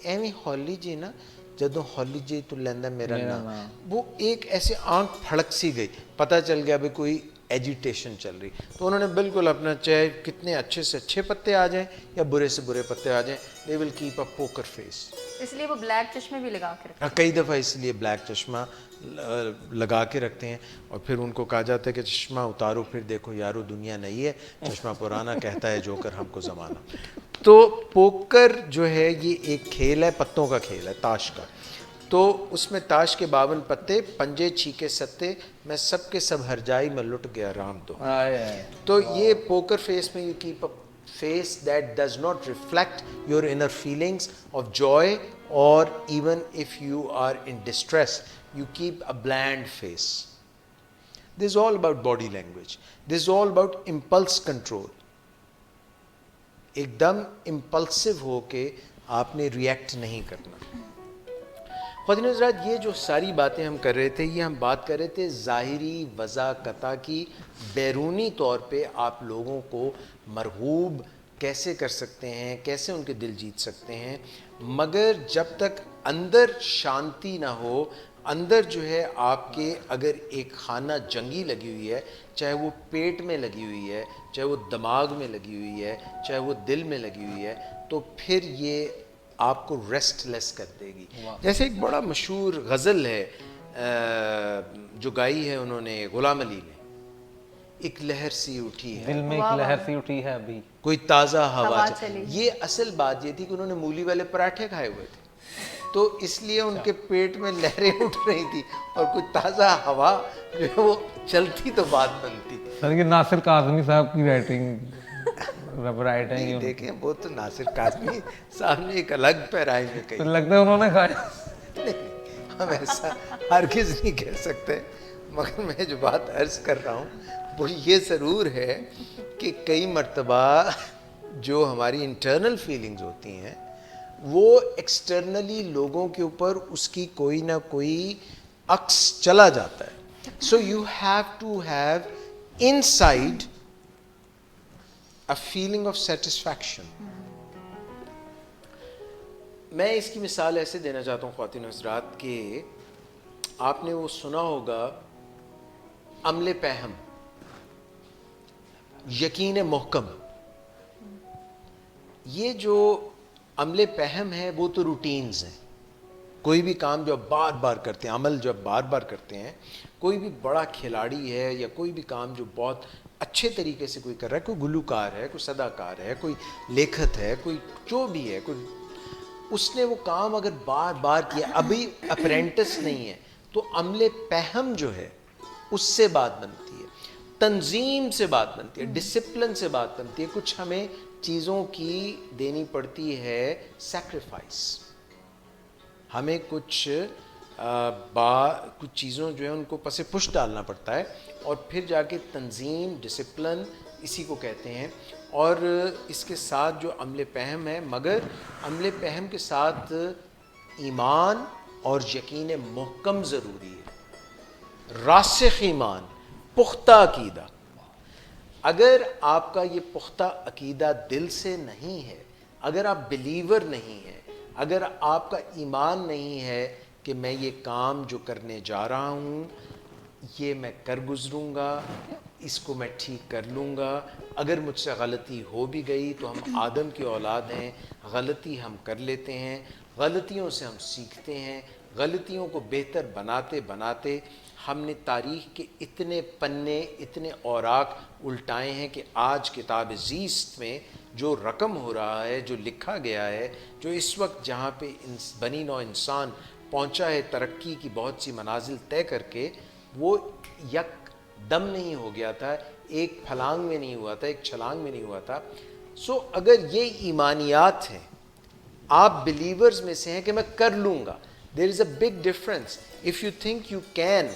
ایویں ہولی جی نا جدوں ہولی جی تو لینا میرا نام, وہ ایک ایسے آنکھ پھڑک سی گئی, پتہ چل گیا بھی کوئی ایجیٹیشن چل رہی. تو انہوں نے بالکل اپنا چاہے کتنے اچھے سے اچھے پتے آ جائیں یا برے سے برے پتے آ جائیں, دے ول کیپ اے پوکر فیس. اس لیے وہ بلیک چشمے بھی لگا کے رکھتے ہیں. کئی دفعہ اس لیے بلیک چشمہ لگا کے رکھتے ہیں, اور پھر ان کو کہا جاتا ہے کہ چشمہ اتارو پھر دیکھو یارو دنیا نہیں ہے, چشمہ پرانا کہتا ہے جو کر ہم کو زمانہ. تو پوکر جو ہے یہ ایک کھیل ہے, پتوں کا کھیل ہے تاش کا. تو اس میں تاش کے 52 پتے, پنجے چھیکے ستے, میں سب کے سب ہر جائی میں لٹ گیا رام دو. تو یہ پوکر فیس میں you keep up face that does not reflect your inner feelings of joy, or even if you are in distress you keep a bland face. This is all about body language. This is all about impulse control. ایک دم impulsive ہو کے آپ نے react نہیں کرنا. خواتین حضرات یہ جو ساری باتیں ہم کر رہے تھے یہ ہم بات کر رہے تھے ظاہری وضاقتہ کی, بیرونی طور پہ آپ لوگوں کو مرغوب کیسے کر سکتے ہیں, کیسے ان کے دل جیت سکتے ہیں, مگر جب تک اندر شانتی نہ ہو اندر جو ہے آپ کے اگر ایک خانہ جنگی لگی ہوئی ہے، چاہے وہ پیٹ میں لگی ہوئی ہے، چاہے وہ دماغ میں لگی ہوئی ہے، چاہے وہ دل میں لگی ہوئی ہے، تو پھر یہ آپ کو ریسٹ لیس کر دے گی. جیسے ایک بڑا مشہور غزل ہے جو گائی ہے انہوں نے غلام علی نے، ایک لہر سی اٹھی ہے دل میں ایک لہر سی اٹھی ہے ابھی، کوئی تازہ ہوا ہوا چلی. چلی. یہ اصل بات یہ تھی کہ انہوں نے مولی والے پراٹھے کھائے ہوئے تھے، تو اس لیے ان کے پیٹ میں لہریں اٹھ رہی تھی اور کوئی تازہ ہوا جو ہے وہ چلتی تو بات بنتی. سر یہ ناصر کاظمی صاحب کی رائٹنگ ہے یہ، دیکھیں وہ تو ناصر کاظمی صاحب نے ایک الگ پیرائی میں کہی. لگتا ہے انہوں نے کھایا. نہیں، ہم ایسا ہرگز نہیں کہہ سکتے، مگر میں جو بات عرض کر رہا ہوں وہ یہ ضرور ہے کہ کئی مرتبہ جو ہماری انٹرنل فیلنگز ہوتی ہیں وہ ایکسٹرنلی لوگوں کے اوپر اس کی کوئی نہ کوئی عکس چلا جاتا ہے. So you have to have inside a feeling of satisfaction. میں اس کی مثال ایسے دینا چاہتا ہوں خواتین حضرات کہ آپ نے وہ سنا ہوگا عمل پہم، یقین محکم. یہ جو عمل پہم ہے وہ تو روٹینز ہیں. کوئی بھی کام جو آپ بار بار کرتے ہیں، عمل جو آپ بار بار کرتے ہیں، کوئی بھی بڑا کھلاڑی ہے یا کوئی بھی کام جو بہت اچھے طریقے سے کوئی کر رہا ہے، کوئی گلوکار ہے، کوئی صداکار ہے، کوئی لیکھت ہے، کوئی جو بھی ہے، کوئی اس نے وہ کام اگر بار بار کیا، ابھی اپرینٹس نہیں ہے، تو عمل پہم جو ہے اس سے بات بنتی ہے، تنظیم سے بات بنتی ہے، ڈسپلن سے بات بنتی ہے. کچھ ہمیں چیزوں کی دینی پڑتی ہے سیکریفائس، ہمیں کچھ کچھ چیزوں جو ہے ان کو پس پش ڈالنا پڑتا ہے، اور پھر جا کے تنظیم، ڈسپلن اسی کو کہتے ہیں. اور اس کے ساتھ جو عمل پہم ہے، مگر عمل پہم کے ساتھ ایمان اور یقین محکم ضروری ہے، راسخ ایمان، پختہ عقیدہ. اگر آپ کا یہ پختہ عقیدہ دل سے نہیں ہے، اگر آپ بلیور نہیں ہیں، اگر آپ کا ایمان نہیں ہے کہ میں یہ کام جو کرنے جا رہا ہوں یہ میں کر گزروں گا، اس کو میں ٹھیک کر لوں گا، اگر مجھ سے غلطی ہو بھی گئی تو ہم آدم کی اولاد ہیں، غلطی ہم کر لیتے ہیں، غلطیوں سے ہم سیکھتے ہیں، غلطیوں کو بہتر بناتے بناتے ہم نے تاریخ کے اتنے پنے، اتنے اوراق الٹائے ہیں کہ آج کتاب زیست میں جو رقم ہو رہا ہے، جو لکھا گیا ہے، جو اس وقت جہاں پہ بنی نوع انسان پہنچا ہے ترقی کی بہت سی منازل طے کر کے، وہ یک دم نہیں ہو گیا تھا، ایک پھلانگ میں نہیں ہوا تھا، ایک چھلانگ میں نہیں ہوا تھا. سو اگر یہ ایمانیات ہیں، آپ بلیورز میں سے ہیں کہ میں کر لوں گا. There is a big difference. If you think you can,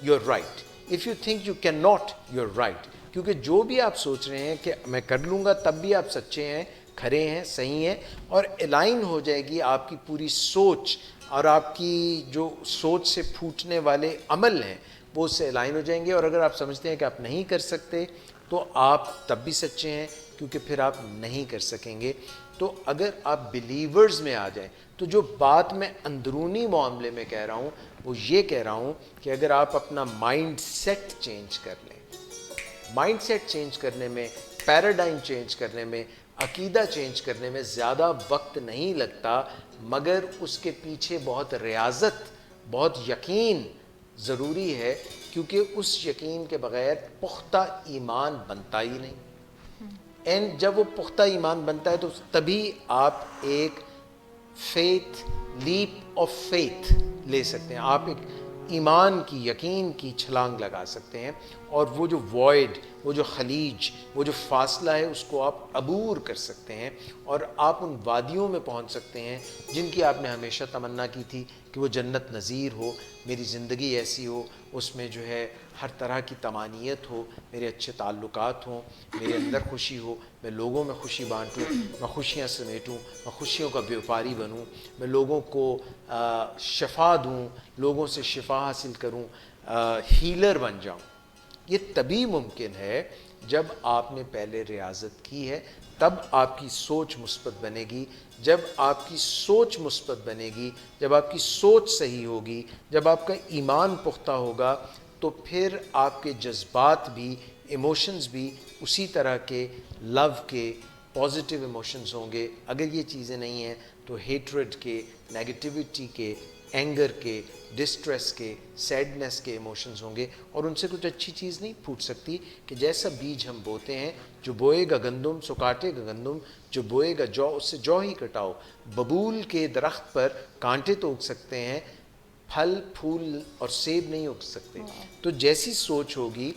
you are right. If you think you can not, you are right. کیونکہ جو بھی آپ سوچ رہے ہیں کہ میں کر لوں گا، تب بھی آپ سچے ہیں، کھرے ہیں، صحیح ہیں، اور الائن ہو جائے گی آپ کی پوری سوچ، اور آپ کی جو سوچ سے پھوٹنے والے عمل ہیں وہ اس سے الائن ہو جائیں گے. اور اگر آپ سمجھتے ہیں کہ آپ نہیں کر سکتے تو آپ تب بھی سچے ہیں، کیونکہ پھر آپ نہیں کر سکیں گے. تو اگر آپ بلیورز میں آ جائیں، تو جو بات میں اندرونی معاملے میں کہہ رہا ہوں وہ یہ کہہ رہا ہوں کہ اگر آپ اپنا مائنڈ سیٹ چینج کر لیں، مائنڈ سیٹ چینج کرنے میں، پیراڈائم چینج کرنے میں، عقیدہ چینج کرنے میں زیادہ وقت نہیں لگتا، مگر اس کے پیچھے بہت ریاضت، بہت یقین ضروری ہے، کیونکہ اس یقین کے بغیر پختہ ایمان بنتا ہی نہیں. اینڈ جب وہ پختہ ایمان بنتا ہے تو تبھی آپ ایک فیتھ، لیپ آف فیتھ لے سکتے ہیں، آپ ایک ایمان کی، یقین کی چھلانگ لگا سکتے ہیں، اور وہ جو وائڈ، وہ جو خلیج، وہ جو فاصلہ ہے اس کو آپ عبور کر سکتے ہیں، اور آپ ان وادیوں میں پہنچ سکتے ہیں جن کی آپ نے ہمیشہ تمنا کی تھی کہ وہ جنت نظیر ہو، میری زندگی ایسی ہو، اس میں جو ہے ہر طرح کی طمانینت ہو، میرے اچھے تعلقات ہوں، میرے اندر خوشی ہو، میں لوگوں میں خوشی بانٹوں، میں خوشیاں سمیٹوں، میں خوشیوں کا بیوپاری بنوں، میں لوگوں کو شفا دوں، لوگوں سے شفا حاصل کروں، ہیلر بن جاؤں. یہ تبھی ممکن ہے جب آپ نے پہلے ریاضت کی ہے، تب آپ کی سوچ مثبت بنے گی. جب آپ کی سوچ مثبت بنے گی, جب آپ کی سوچ صحیح ہوگی, جب آپ کا ایمان پختہ ہوگا, تو پھر آپ کے جذبات بھی, ایموشنز بھی اسی طرح کے لو کے, پازیٹیو ایموشنز ہوں گے. اگر یہ چیزیں نہیں ہیں تو ہیٹرڈ کے, نیگیٹیوٹی کے, اینگر کے, ڈسٹریس کے, سیڈنس کے ایموشنز ہوں گے, اور ان سے کچھ اچھی چیز نہیں پھوٹ سکتی کہ جیسا بیج ہم بوتے ہیں, جو بوئے گا گندم سو کاٹے گا گندم, جو بوئے گا جو اس سے جو ہی کٹاؤ. ببول کے درخت پر کانٹے تو اگ سکتے ہیں, پھل پھول اور سیب نہیں اگ سکتے. تو جیسی سوچ ہوگی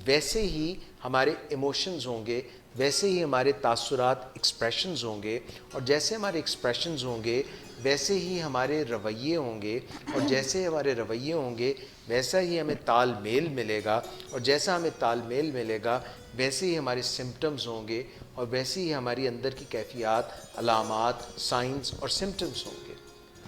ویسے ہی ہمارے ایموشنز ہوں گے, ویسے ہی ہمارے تاثرات ایکسپریشنز ہوں گے, اور جیسے ہمارے ایکسپریشنز ہوں گے ویسے ہی ہمارے رویے ہوں گے, اور جیسے ہمارے رویے ہوں گے ویسا ہی ہمیں تال میل ملے گا, اور جیسا ہمیں تال میل ملے گا ویسے ہی ہمارے سمٹمز ہوں گے, اور ویسے ہی ہماری اندر کی کیفیات, علامات, سائنز اور سمٹمز ہوں گے.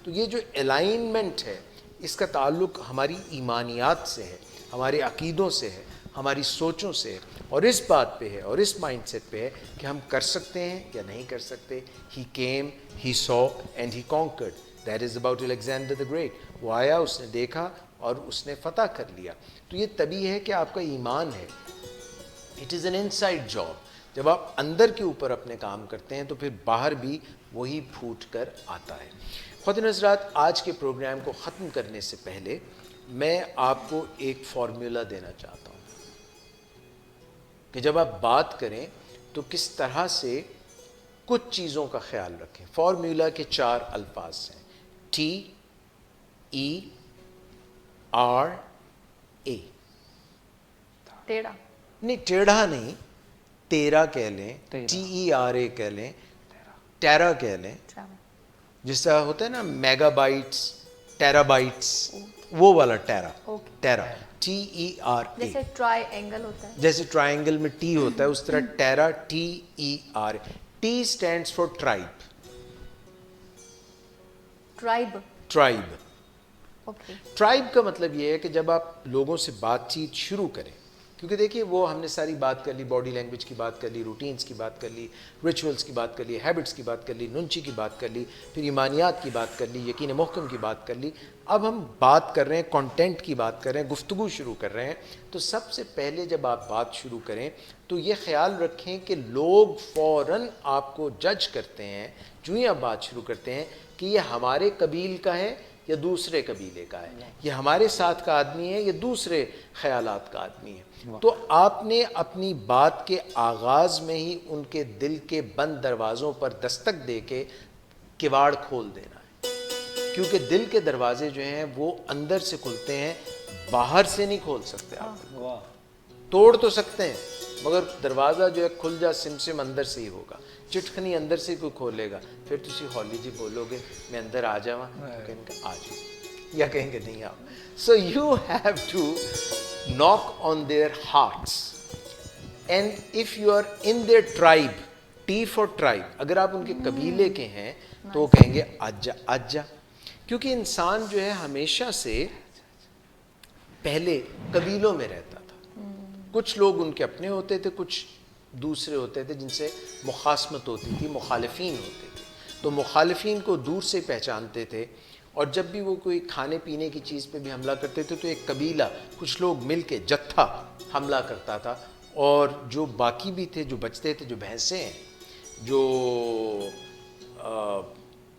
تو یہ جو الائنمنٹ ہے اس کا تعلق ہماری ایمانیات سے ہے, ہمارے عقیدوں سے ہے, ہماری سوچوں سے ہے, اور اس بات پہ ہے اور اس مائنڈ سیٹ پہ ہے کہ ہم کر سکتے ہیں یا نہیں کر سکتے. He came, he so and he conquered. That is about Alexander the great. وہ آیا, اس نے دیکھا اور اس نے فتح کر لیا. تو یہ تبھی ہے کہ آپ کا ایمان ہے. It is an in side job. جب آپ اندر کے اوپر اپنے کام کرتے ہیں تو پھر باہر بھی وہی پھوٹ کر آتا ہے. خواتین حضرات, آج کے پروگرام کو ختم کرنے سے پہلے میں آپ کو ایک فارمولا دینا چاہتا ہوں کہ جب آپ بات کریں تو کس طرح سے کچھ چیزوں کا خیال رکھیں. فارمولا کے 4 الفاظ ہیں, TERA. ٹیڑھا نہیں, ٹیڑھا نہیں, تیرا کہہ لیں, TERA کہہ لیں, ٹیرا کہہ لیں. جس طرح ہوتا ہے نا میگا بائٹس, ٹیرا بائٹس, وہ والا ٹیرا. Tera TERA. جیسے ٹرائی اینگل ہوتا ہے, جیسے ٹرائنگل میں ٹی ہوتا ہے اس طرح tera, TERA. T stands for tribe. Tribe. Tribe. Okay. Tribe کا مطلب یہ ہے کہ جب آپ لوگوں سے بات چیت شروع کریں, کیونکہ دیکھیے وہ ہم نے ساری بات کر لی, باڈی لینگویج کی بات کر لی, روٹینز کی بات کر لی, ریچولز کی بات کر لی, ہیبٹس کی بات کر لی, ننچی کی بات کر لی, پھر ایمانیات کی بات کر لی, یقین محکم کی بات کر لی. اب ہم بات کر رہے ہیں, کانٹینٹ کی بات کر رہے ہیں, گفتگو شروع کر رہے ہیں. تو سب سے پہلے جب آپ بات شروع کریں تو یہ خیال رکھیں کہ لوگ فوراً آپ کو جج کرتے ہیں جو ہی آپ بات شروع کرتے ہیں کہ یہ ہمارے قبیل کا ہے یا دوسرے قبیلے کا ہے, یہ ہمارے ساتھ کا آدمی ہے یا دوسرے خیالات کا آدمی ہے. تو آپ نے اپنی بات کے آغاز میں ہی ان کے دل کے بند دروازوں پر دستک دے کے کواڑ کھول دینا ہے, کیونکہ دل کے دروازے جو ہیں وہ اندر سے کھلتے ہیں, باہر سے نہیں کھول سکتے. آپ توڑ تو سکتے ہیں مگر دروازہ جو ہے کھل جا سم اندر سے ہی ہوگا. چٹکنی اندر سے کوئی کھولے گا, پھر تسی ہولی جی بولو گے میں اندر آ جاواں, تو کہیں گے آ جاؤ, یا کہیں گے نہیں آؤ. So you have to knock on their hearts, and if you are in their tribe, T for tribe, اگر آپ ان کے قبیلے کے ہیں تو وہ کہیں گے آجا آجا. کیونکہ انسان جو ہے ہمیشہ سے پہلے قبیلوں میں رہتا تھا. کچھ لوگ ان کے اپنے ہوتے تھے, کچھ دوسرے ہوتے تھے جن سے مخاصمت ہوتی تھی, مخالفین ہوتے تھے. تو مخالفین کو دور سے پہچانتے تھے, اور جب بھی وہ کوئی کھانے پینے کی چیز پہ بھی حملہ کرتے تھے تو ایک قبیلہ, کچھ لوگ مل کے جتھا حملہ کرتا تھا, اور جو باقی بھی تھے, جو بچتے تھے, جو بھینسیں ہیں جو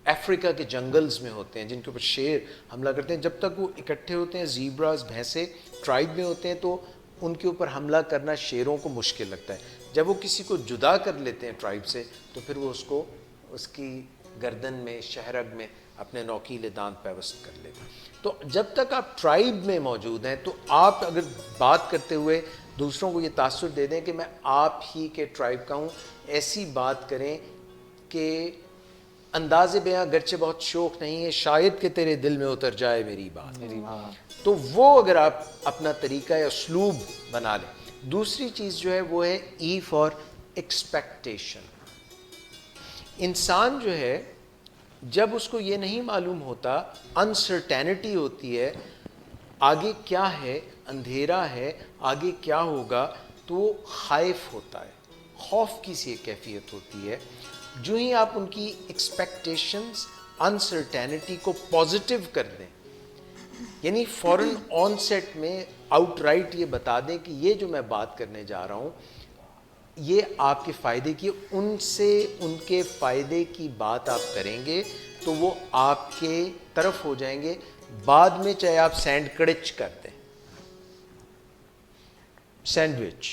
افریقہ کے جنگلز میں ہوتے ہیں جن کے اوپر شیر حملہ کرتے ہیں, جب تک وہ اکٹھے ہوتے ہیں, زیبراز بھینسیں ٹرائب میں ہوتے ہیں, تو ان کے اوپر حملہ کرنا شیروں کو مشکل لگتا ہے. جب وہ کسی کو جدا کر لیتے ہیں ٹرائب سے تو پھر وہ اس کو اس کی گردن میں, شہرگ میں اپنے نوکیلے دانت پیوست کر لیتے ہیں. تو جب تک آپ ٹرائب میں موجود ہیں تو آپ اگر بات کرتے ہوئے دوسروں کو یہ تاثر دے دیں کہ میں آپ ہی کے ٹرائب کا ہوں, ایسی بات کریں کہ انداز بیاں گرچہ بہت شوق نہیں ہے, شاید کہ تیرے دل میں اتر جائے میری بات. تو وہ اگر آپ اپنا طریقہ یا اسلوب بنا لیں. دوسری چیز جو ہے وہ ہے ای فار ایکسپیکٹیشن. انسان جو ہے جب اس کو یہ نہیں معلوم ہوتا, انسرٹینٹی ہوتی ہے, آگے کیا ہے, اندھیرا ہے, آگے کیا ہوگا, تو وہ خائف ہوتا ہے, خوف کی سی ایک کیفیت ہوتی ہے. جو ہی آپ ان کی ایکسپیکٹیشنز انسرٹینٹی کو پازیٹیو کر دیں, یعنی فوراً آن سیٹ میں آؤٹ رائٹ یہ بتا دیں کہ یہ جو میں بات کرنے جا رہا ہوں یہ آپ کے فائدے کی, ان سے ان کے فائدے کی بات آپ کریں گے تو وہ آپ کے طرف ہو جائیں گے. بعد میں چاہے آپ سینڈوچ کر دیں, سینڈوچ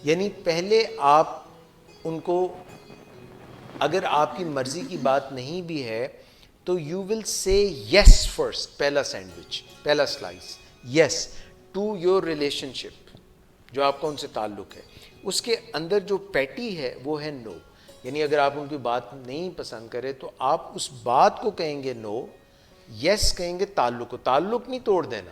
یعنی پہلے آپ ان کو, اگر آپ کی مرضی کی بات نہیں بھی ہے تو you will say yes first, پہلا سینڈوچ, پہلا slice, yes to your relationship جو آپ کا ان سے تعلق ہے. اس کے اندر جو پیٹی ہے وہ ہے نو, یعنی اگر آپ ان کی بات نہیں پسند کرے تو آپ اس بات کو کہیں گے نو, یس کہیں گے تعلق کو. تعلق نہیں توڑ دینا,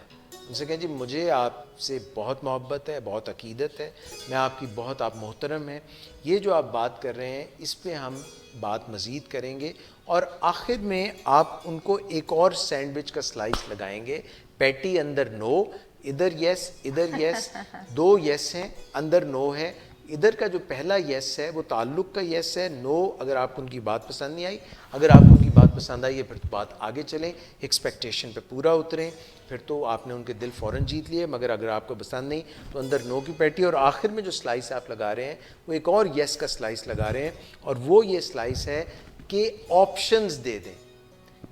ان سے کہیں جی مجھے آپ سے بہت محبت ہے, بہت عقیدت ہے, میں آپ کی بہت, آپ محترم ہیں, یہ جو آپ بات کر رہے ہیں اس پہ ہم بات مزید کریں گے. اور آخر میں آپ ان کو ایک اور سینڈوچ کا سلائس لگائیں گے, پیٹی اندر نو, ادھر یس ادھر یس, دو یس ہیں اندر نو ہے. ادھر کا جو پہلا یس ہے وہ تعلق کا یس ہے, نو اگر آپ کو ان کی بات پسند نہیں آئی, اگر آپ کو ان کی بات پسند آئی ہے پھر تو بات آگے چلیں, ایکسپیکٹیشن پہ پورا اتریں, پھر تو آپ نے ان کے دل فوراً جیت لیے. مگر اگر آپ کو پسند نہیں تو اندر نو کی پیٹی, اور آخر میں جو سلائس آپ لگا رہے ہیں وہ ایک اور یس کا سلائس لگا رہے ہیں, اور وہ یہ سلائس ہے کہ آپشنز دے دیں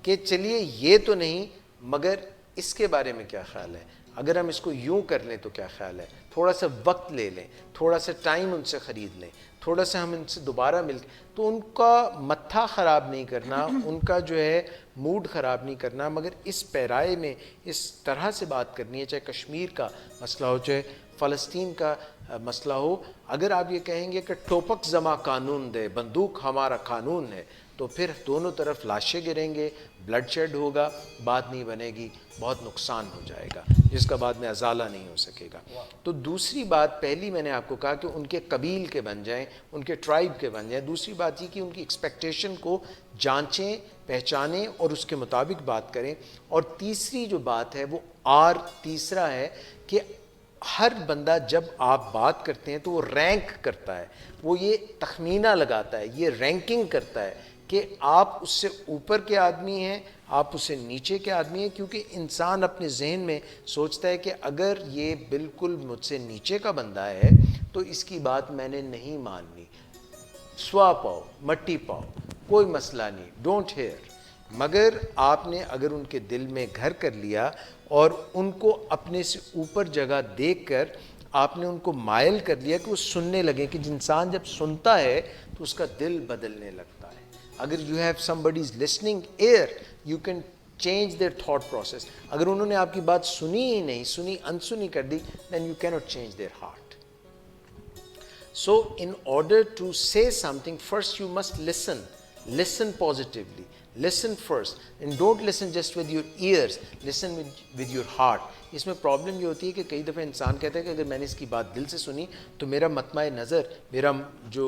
کہ چلیے یہ تو نہیں مگر اس کے بارے میں کیا خیال ہے, اگر ہم اس کو یوں کر لیں تو کیا خیال ہے, تھوڑا سا وقت لے لیں, تھوڑا سا ٹائم ان سے خرید لیں, تھوڑا سا ہم ان سے دوبارہ مل, تو ان کا متھا خراب نہیں کرنا, ان کا جو ہے موڈ خراب نہیں کرنا, مگر اس پیرائے میں اس طرح سے بات کرنی ہے, چاہے کشمیر کا مسئلہ ہو چاہے فلسطین کا مسئلہ ہو. اگر آپ یہ کہیں گے کہ ٹوپک زما قانون دے, بندوق ہمارا قانون ہے, تو پھر دونوں طرف لاشیں گریں گے, بلڈ شیڈ ہوگا, بات نہیں بنے گی, بہت نقصان ہو جائے گا جس کا بعد میں ازالہ نہیں ہو سکے گا. تو دوسری بات, پہلی میں نے آپ کو کہا کہ ان کے قبیل کے بن جائیں, ان کے ٹرائب کے بن جائیں. دوسری بات یہ کہ ان کی ایکسپیکٹیشن کو جانچیں, پہچانیں اور اس کے مطابق بات کریں. اور تیسری جو بات ہے وہ تیسرا ہے کہ ہر بندہ جب آپ بات کرتے ہیں تو وہ رینک کرتا ہے, وہ یہ تخمینہ لگاتا ہے, یہ رینکنگ کرتا ہے کہ آپ اس سے اوپر کے آدمی ہیں, آپ اس سے نیچے کے آدمی ہیں, کیونکہ انسان اپنے ذہن میں سوچتا ہے کہ اگر یہ بالکل مجھ سے نیچے کا بندہ ہے تو اس کی بات میں نے نہیں ماننی, سوا پاؤ مٹی پاؤ کوئی مسئلہ نہیں, ڈونٹ ہیئر. مگر آپ نے اگر ان کے دل میں گھر کر لیا اور ان کو اپنے سے اوپر جگہ دیکھ کر آپ نے ان کو مائل کر لیا کہ وہ سننے لگیں, کہ انسان جب سنتا ہے تو اس کا دل بدلنے لگتا ہے. اگر you have somebody is listening here you can change their thought process. اگر انہوں نے آپ کی بات سنی ہی نہیں, سنی انسنی کر دی, then you can't change their heart. So in order to say something, first you must listen positively, listen first, and don't listen just with your ears, listen with your heart. اس میں پرابلم یہ ہوتی ہے کہ کئی دفعہ انسان کہتا ہے کہ اگر میں نے اس کی بات دل سے سنی تو میرا مطمع نظر, میرا جو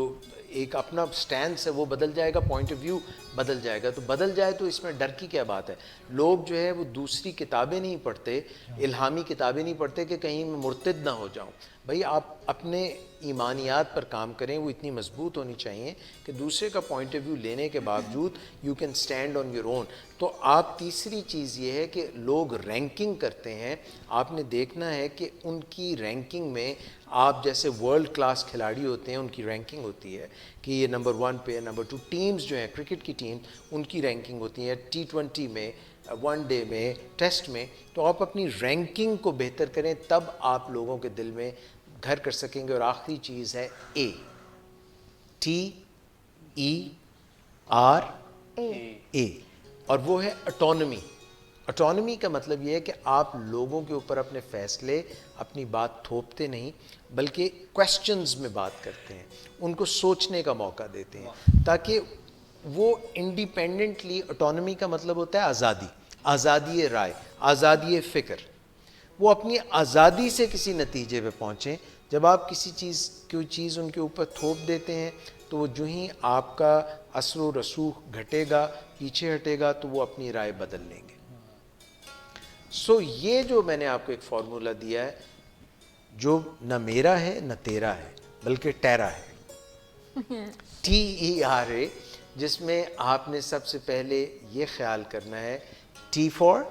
ایک اپنا سٹینس ہے وہ بدل جائے گا, پوائنٹ آف ویو بدل جائے گا. تو بدل جائے تو اس میں ڈر کی کیا بات ہے. لوگ جو ہے وہ دوسری کتابیں نہیں پڑھتے, الہامی کتابیں نہیں پڑھتے کہ کہیں میں مرتد نہ ہو جاؤں. بھائی آپ اپنے ایمانیات پر کام کریں, وہ اتنی مضبوط ہونی چاہیے کہ دوسرے کا پوائنٹ آف ویو لینے کے باوجود you can stand on your own. تو آپ تیسری چیز یہ ہے کہ لوگ رینکنگ کرتے ہیں, آپ نے دیکھنا ہے کہ ان کی رینکنگ میں آپ جیسے ورلڈ کلاس کھلاڑی ہوتے ہیں ان کی رینکنگ ہوتی ہے کہ یہ نمبر 1 پہ, نمبر 2. ٹیمز جو ہیں کرکٹ کی ٹیم ان کی رینکنگ ہوتی ہے T20 میں, ون ڈے میں, ٹیسٹ میں. تو آپ اپنی رینکنگ کو بہتر کریں, تب آپ لوگوں کے دل میں گھر کر سکیں گے. اور آخری چیز ہے TERA, اور وہ ہے اٹانومی. اٹانومی کا مطلب یہ ہے کہ آپ لوگوں کے اوپر اپنے فیصلے, اپنی بات تھوپتے نہیں بلکہ کویسچنز میں بات کرتے ہیں, ان کو سوچنے کا موقع دیتے ہیں تاکہ وہ انڈیپینڈنٹلی. اٹانومی کا مطلب ہوتا ہے آزادی, آزادی رائے, آزادی فکر. وہ اپنی آزادی سے کسی نتیجے پہ پہنچیں. جب آپ کسی چیز ان کے اوپر تھوپ دیتے ہیں تو وہ جو ہی آپ کا اثر و رسوخ گھٹے گا, پیچھے ہٹے گا, تو وہ اپنی رائے بدل لیں گے. سو یہ جو میں نے آپ کو ایک فارمولہ دیا ہے جو نہ میرا ہے نہ تیرا ہے بلکہ ٹیرا ہے. TERA, جس میں آپ نے سب سے پہلے یہ خیال کرنا ہے T for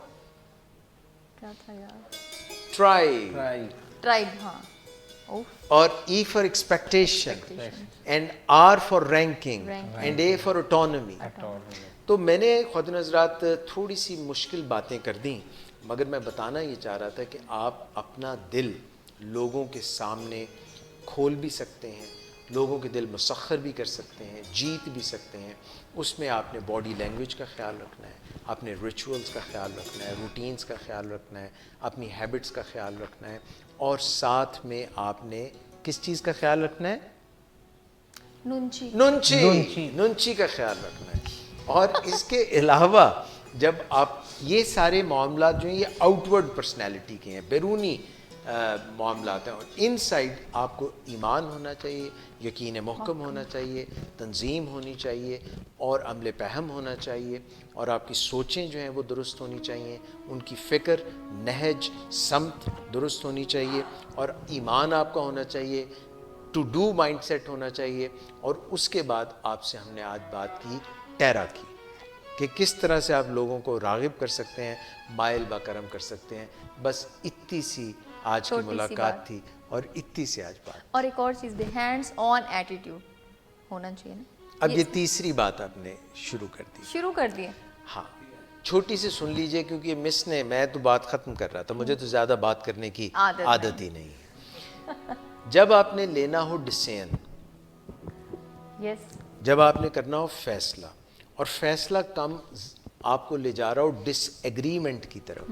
کیا تھا یار؟ try, tribe. ہاں. اور E for expectation, and R for ranking, and A for autonomy. تو میں نے خواتین حضرات تھوڑی سی مشکل باتیں کر دیں، مگر میں بتانا یہ چاہ رہا تھا کہ آپ اپنا دل لوگوں کے سامنے کھول بھی سکتے ہیں، لوگوں کے دل مسخر بھی کر سکتے ہیں، جیت بھی سکتے ہیں. اس میں آپ نے باڈی لینگویج کا خیال رکھنا ہے، اپنے ریچولز کا خیال رکھنا ہے، روٹینز کا خیال رکھنا ہے، اپنی ہیبٹس کا خیال رکھنا ہے، اور ساتھ میں آپ نے کس چیز کا خیال رکھنا ہے؟ ننچی کا خیال رکھنا ہے. اور اس کے علاوہ جب آپ یہ سارے معاملات جو ہیں یہ آؤٹ ورڈ پرسنالٹی کے ہیں، بیرونی معاملات ہیں، اور ان سائڈ آپ کو ایمان ہونا چاہیے، یقین محکم ہونا چاہیے، تنظیم ہونی چاہیے، اور عمل پہم ہونا چاہیے، اور آپ کی سوچیں جو ہیں وہ درست ہونی چاہیے، ان کی فکر، نہج، سمت درست ہونی چاہیے، اور ایمان آپ کا ہونا چاہیے، ٹو ڈو مائنڈ سیٹ ہونا چاہیے. اور اس کے بعد آپ سے ہم نے آج بات کی ٹیرا کی، کہ کس طرح سے آپ لوگوں کو راغب کر سکتے ہیں، مائل با کرم کر سکتے ہیں. بس اتنی سی آج کی ملاقات تھی، اور اتنی سی آج بات. اور ایک اور چیز بھی، ہینڈز آن ایٹیٹیوڈ ہونا چاہیے نا. اب یہ تیسری بات آپ نے شروع کر دی. ہاں، چھوٹی سی سن لیجئے، کیونکہ مس نے، میں تو بات ختم کر رہا تھا، مجھے تو زیادہ بات کرنے کی عادت ہی نہیں ہے. جب آپ نے لینا ہو ڈیسیژن، جب آپ نے کرنا ہو فیصلہ، اور فیصلہ کم آپ کو لے جا رہا ہو ڈس ایگریمنٹ کی طرف،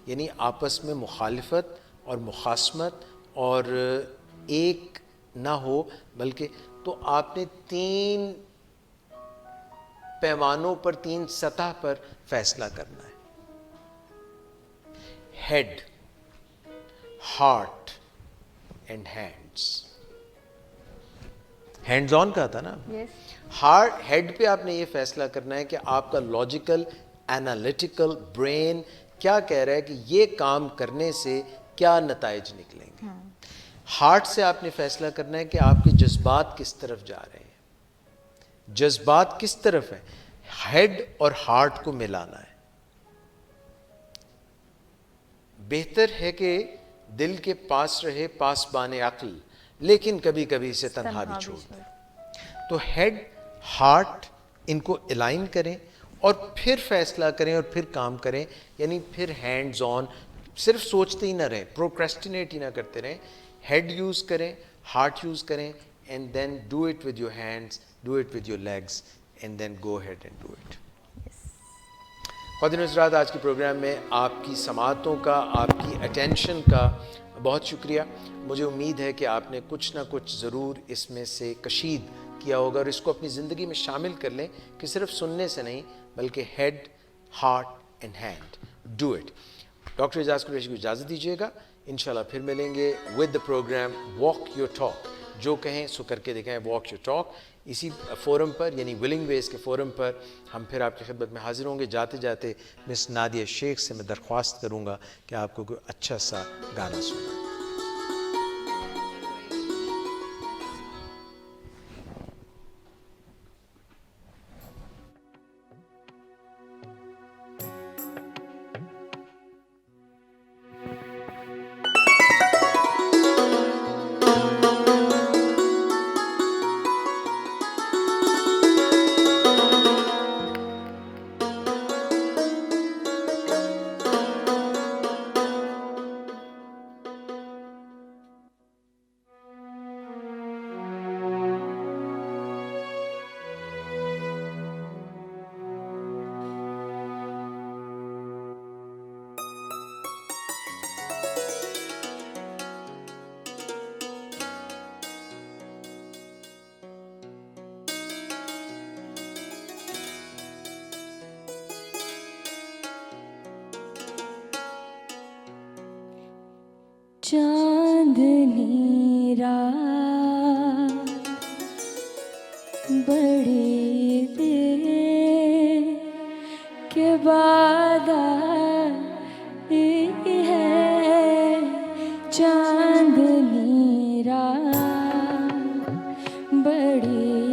یعنی آپس میں مخالفت اور مخاصمت اور ایک نہ ہو، بلکہ تو آپ نے 3 پیمانوں پر، 3 سطح پر فیصلہ کرنا ہے. Head, heart and hands. Hands on کا تھا نا. ہارٹ، ہیڈ پہ آپ نے یہ فیصلہ کرنا ہے کہ آپ کا لاجیکل انالیٹیکل برین کیا کہہ رہا ہے کہ یہ کام کرنے سے کیا نتائج نکلیں گے. ہارٹ سے آپ نے فیصلہ کرنا ہے کہ آپ کے جذبات کس طرف جا رہے ہیں، جذبات کس طرف ہیں. ہیڈ اور ہارٹ کو ملانا ہے. بہتر ہے کہ دل کے پاس رہے پاسبان عقل، لیکن کبھی کبھی اسے تنہا بھی چھوڑ دیں. تو ہیڈ، ہارٹ، ان کو الائن کریں، اور پھر فیصلہ کریں، اور پھر کام کریں. یعنی پھر ہینڈز آن، صرف سوچتے ہی نہ رہیں، پروکریسٹینیٹ ہی نہ کرتے رہیں. ہیڈ یوز کریں، ہارٹ یوز کریں، and then do it with your hands, do it with your legs, and then go ahead and do it. خواتین و حضرات، آج کے پروگرام میں آپ کی سماعتوں کا، آپ کی اٹینشن کا بہت شکریہ. مجھے امید ہے کہ آپ نے کچھ نہ کچھ ضرور اس میں سے کشید کیا ہوگا، اور اس کو اپنی زندگی میں شامل کر لیں، کہ صرف سننے سے نہیں بلکہ head, heart and hand, do it. Doctor Ejaz Qureshi کو اجازت دیجیے گا. انشاءاللہ پھر ملیں گے with the program walk your talk. جو کہیں سو کر کے دکھائیں، واک یور ٹاک. اسی فورم پر، یعنی ولنگ ویز کے فورم پر ہم پھر آپ کی خدمت میں حاضر ہوں گے. جاتے جاتے مس نادیہ شیخ سے میں درخواست کروں گا کہ آپ کو کوئی اچھا سا گانا سنائیں. چاندنی رات بڑی دیر کے بعد آئی ہے. چاندنی رات بڑی